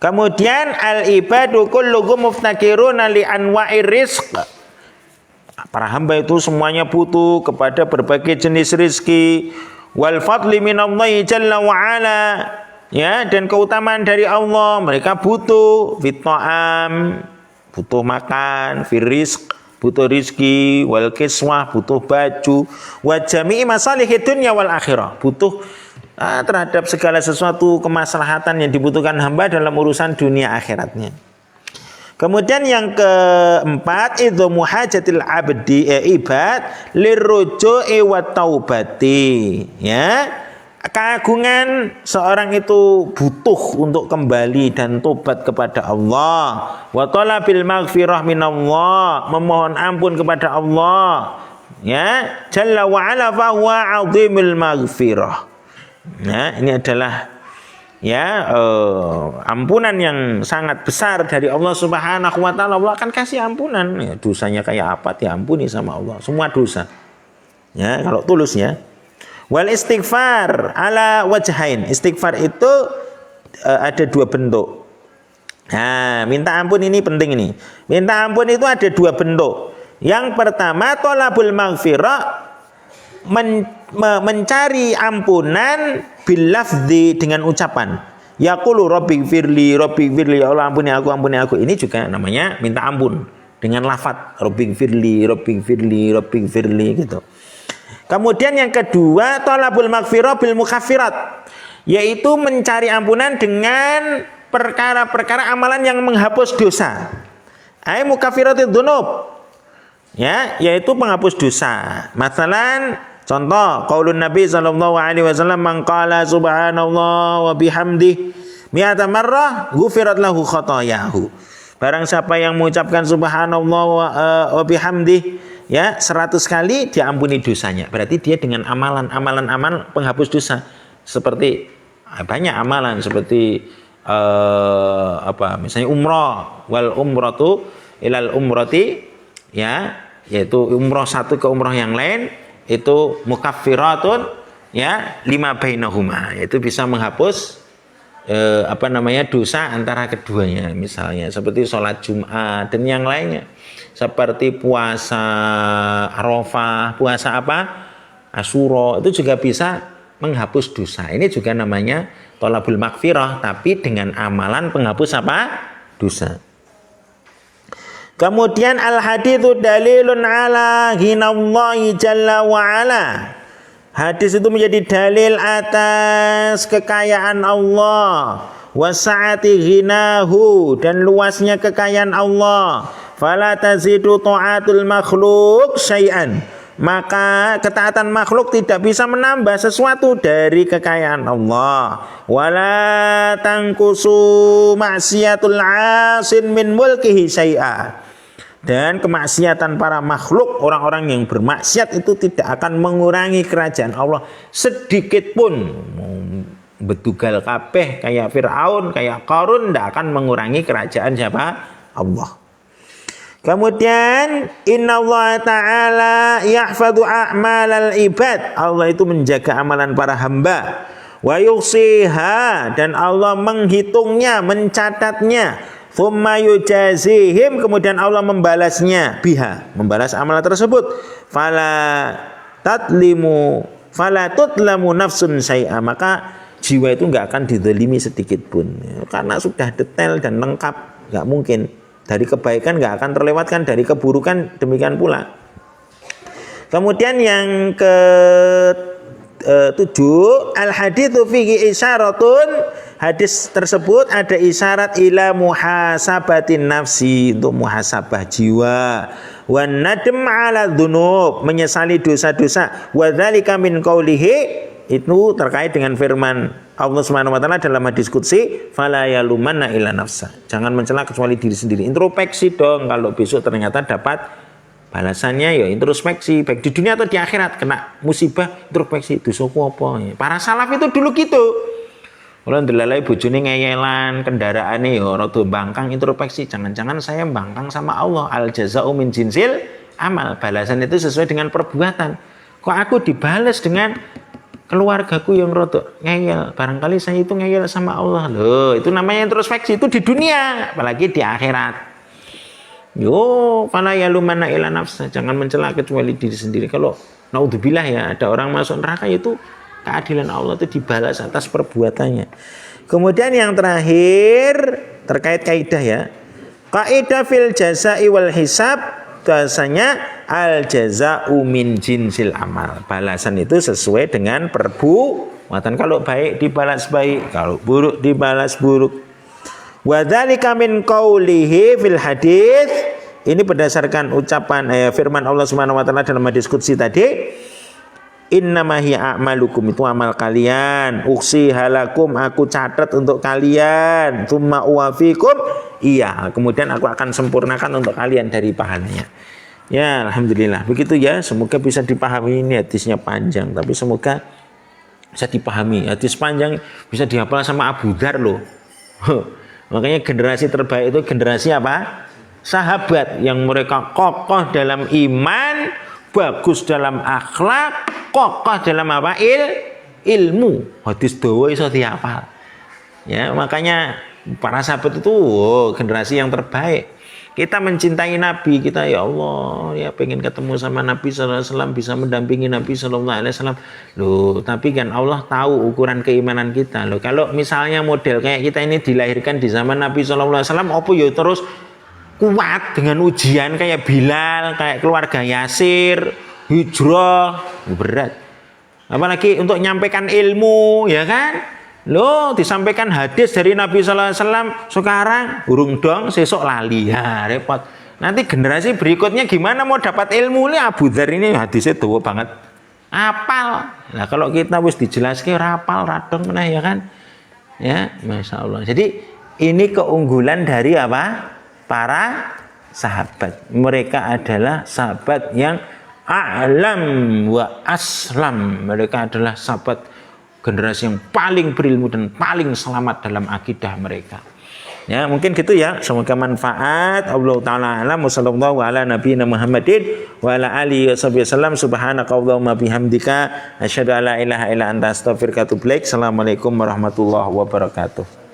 Kemudian al-ibadu kulluhum muftakiruna li anwa'ir rizq. Para hamba itu semuanya butuh kepada berbagai jenis rizki. Wal fadli minallahi jalla wa ala. Ya, dan keutamaan dari Allah. Mereka butuh fit ta'am, butuh makan, fir rizq, butuh rizki, wal kiswah, butuh baju, wa jami'i masalihid dunya wal akhirah, butuh terhadap segala sesuatu kemaslahatan yang dibutuhkan hamba dalam urusan dunia akhiratnya. Kemudian yang keempat, idzu muhajatil abdi ibad lirruju'i wa taubati, ya. Keagungan seorang itu butuh untuk kembali dan tobat kepada Allah. Wa talabil maghfirah minallah, memohon ampun kepada Allah. Ya, jalla wa ala fa huwa 'azimul maghfirah. Ya, ini adalah ya ampunan yang sangat besar dari Allah Subhanahu wa taala. Allah akan kasih ampunan. Ya, dosanya kayak apa diampuni sama Allah, semua dosa. Ya, kalau tulus ya. Wal istighfar ala wajhain. Istighfar itu ada dua bentuk. Nah, minta ampun ini penting ini. Minta ampun itu ada dua bentuk. Yang pertama tolabul maghfirah, mencari ampunan bil lafzi, dengan ucapan. Yaqulu rabbighfirli, rabbighfirli, ya Allah ampuni aku, ampuni aku. Ini juga namanya minta ampun dengan lafaz rabbighfirli, rabbighfirli, rabbighfirli gitu. Kemudian yang kedua, thalabul maghfirah bil mukaffirat, yaitu mencari ampunan dengan perkara-perkara amalan yang menghapus dosa. Ai mukaffiratid dzunub. Ya, yaitu penghapus dosa. Masalan, contoh qaulun Nabi sallallahu alaihi wasallam, man qala subhanallah wa bihamdi mi'ata marrah ghufirat lahu khotoyahu. Barang siapa yang mengucapkan subhanallah wa bihamdi, ya 100 kali diampuni dosanya. Berarti dia dengan amalan penghapus dosa. Seperti banyak amalan seperti misalnya umrah, wal umratu ilal umrati, ya, yaitu umrah satu ke umrah yang lain itu mukaffiratun, ya, lima bainahuma, yaitu bisa menghapus dosa antara keduanya, misalnya seperti sholat Jumat dan yang lainnya, seperti puasa Arafah, puasa Asyura, itu juga bisa menghapus dosa. Ini juga namanya thalabul maghfirah, tapi dengan amalan penghapus apa? Dosa. Kemudian al-haditsu dalilun ala ghinallahi jalla wa ala. Hadis itu menjadi dalil atas kekayaan Allah, wasa'ati ghinahu, dan luasnya kekayaan Allah. Fala tazidu ta'atul makhluk syai'an. Maka ketaatan makhluk tidak bisa menambah sesuatu dari kekayaan Allah. Wala tangkusu maksiatul asin min mulkihi syai'a. Dan kemaksiatan para makhluk, orang-orang yang bermaksiat itu tidak akan mengurangi kerajaan Allah sedikit pun. Betugal kabeh kayak Fir'aun, kayak Qarun, tidak akan mengurangi kerajaan siapa? Allah. Kemudian innallaha ta'ala yahfadhu a'malal ibad. Allah itu menjaga amalan para hamba. Wa yusiha, dan Allah menghitungnya, mencatatnya. Thumma yujazihim, kemudian Allah membalasnya biha, membalas amalan tersebut. Fala tutlamu nafsun syai'a, maka jiwa itu enggak akan dizalimi sedikit pun. Karena sudah detail dan lengkap, enggak mungkin. Dari kebaikan nggak akan terlewatkan, dari keburukan demikian pula. Kemudian yang ke-7, al-haditsu fihi isyaratun, hadis tersebut ada isyarat ila muhasabatin nafsi, untuk muhasabah jiwa, wan nadm ala dzunub, menyesali dosa-dosa, wa dzalika min qaulihi, itu terkait dengan firman Allah Subhanahu wa taala dalam hadis qudsi, fala yalumanna illa nafsa. Jangan mencela kecuali diri sendiri. Introspeksi dong, kalau besok ternyata dapat balasannya ya introspeksi, baik di dunia atau di akhirat. Kena musibah, introspeksi, dosaku apa? Para salaf itu dulu gitu. Kalau ndelalai bojone ngeyelan, kendaraane ya rada bangkang, introspeksi, jangan-jangan saya bangkang sama Allah. Al jazaa'u min jinsil amal. Balasan itu sesuai dengan perbuatan. Kok aku dibalas dengan keluargaku yang rada ngeyel, barangkali saya itu ngeyel sama Allah. Loh, itu namanya introspeksi, itu di dunia, apalagi di akhirat. Yo, fala yalumana ila nafsa, jangan mencela kecuali diri sendiri. Kalau naudzubillah ya, ada orang masuk neraka, itu keadilan Allah itu dibalas atas perbuatannya. Kemudian yang terakhir terkait kaidah ya. Kaidah fil jazaa'i wal hisab, bahasanya al jazaa'u min jinsil amal. Balasan itu sesuai dengan perbuatan. Kalau baik dibalas baik, kalau buruk dibalas buruk. Wa dzalika min qaulihi fil hadis. Ini berdasarkan ucapan firman Allah Subhanahu wa taala dalam hadis qudsi tadi. Innama hiya a'malukum, itu amal kalian. Uksiha lakum, aku catat untuk kalian. Tsumma uwafikum, iya, kemudian aku akan sempurnakan untuk kalian dari pahalanya. Ya, alhamdulillah. Begitu ya, semoga bisa dipahami. Ini hadisnya panjang, tapi semoga bisa dipahami. Hadis panjang bisa dihafal sama Abu Dzar loh. Makanya generasi terbaik itu generasi apa? Sahabat yang mereka kokoh dalam iman, bagus dalam akhlak, kokoh dalam apa? Ilmu. Hadis dawa iso dihafal. Ya, makanya para sahabat itu generasi yang terbaik. Kita mencintai Nabi, kita ya Allah, ya pengen ketemu sama Nabi sallallahu alaihi wasallam, bisa mendampingi Nabi sallallahu alaihi wasallam. Loh, tapi kan Allah tahu ukuran keimanan kita. Loh, kalau misalnya model kayak kita ini dilahirkan di zaman Nabi sallallahu alaihi wasallam, apa ya terus kuat dengan ujian kayak Bilal, kayak keluarga Yasir, hijrah, berat. Apalagi untuk nyampaikan ilmu, ya kan? Loh, disampaikan hadis dari Nabi sallallahu alaihi wasallam, sekarang burung dong, sesok lali. Ya, repot. Nanti generasi berikutnya gimana mau dapat ilmu? Ini Abu Dzar ini hadisnya dawa banget. Apal. Nah, kalau kita wis dijelaskan rapal radong meneh ya kan? Ya, Masya Allah. Jadi ini keunggulan dari apa? Para sahabat. Mereka adalah sahabat yang a'lam wa aslam. Mereka adalah sahabat generasi yang paling berilmu dan paling selamat dalam akidah mereka. Ya, mungkin gitu ya. Semoga manfaat. Allah taala alam. Wassallallahu ala nabiyina Muhammadin wa ala alihi wasallam. Subhanakallahumma bihamdika asyhadu an la ilaha illa anta astaghfiruka wa atubu ilaik. Assalamualaikum warahmatullahi wabarakatuh.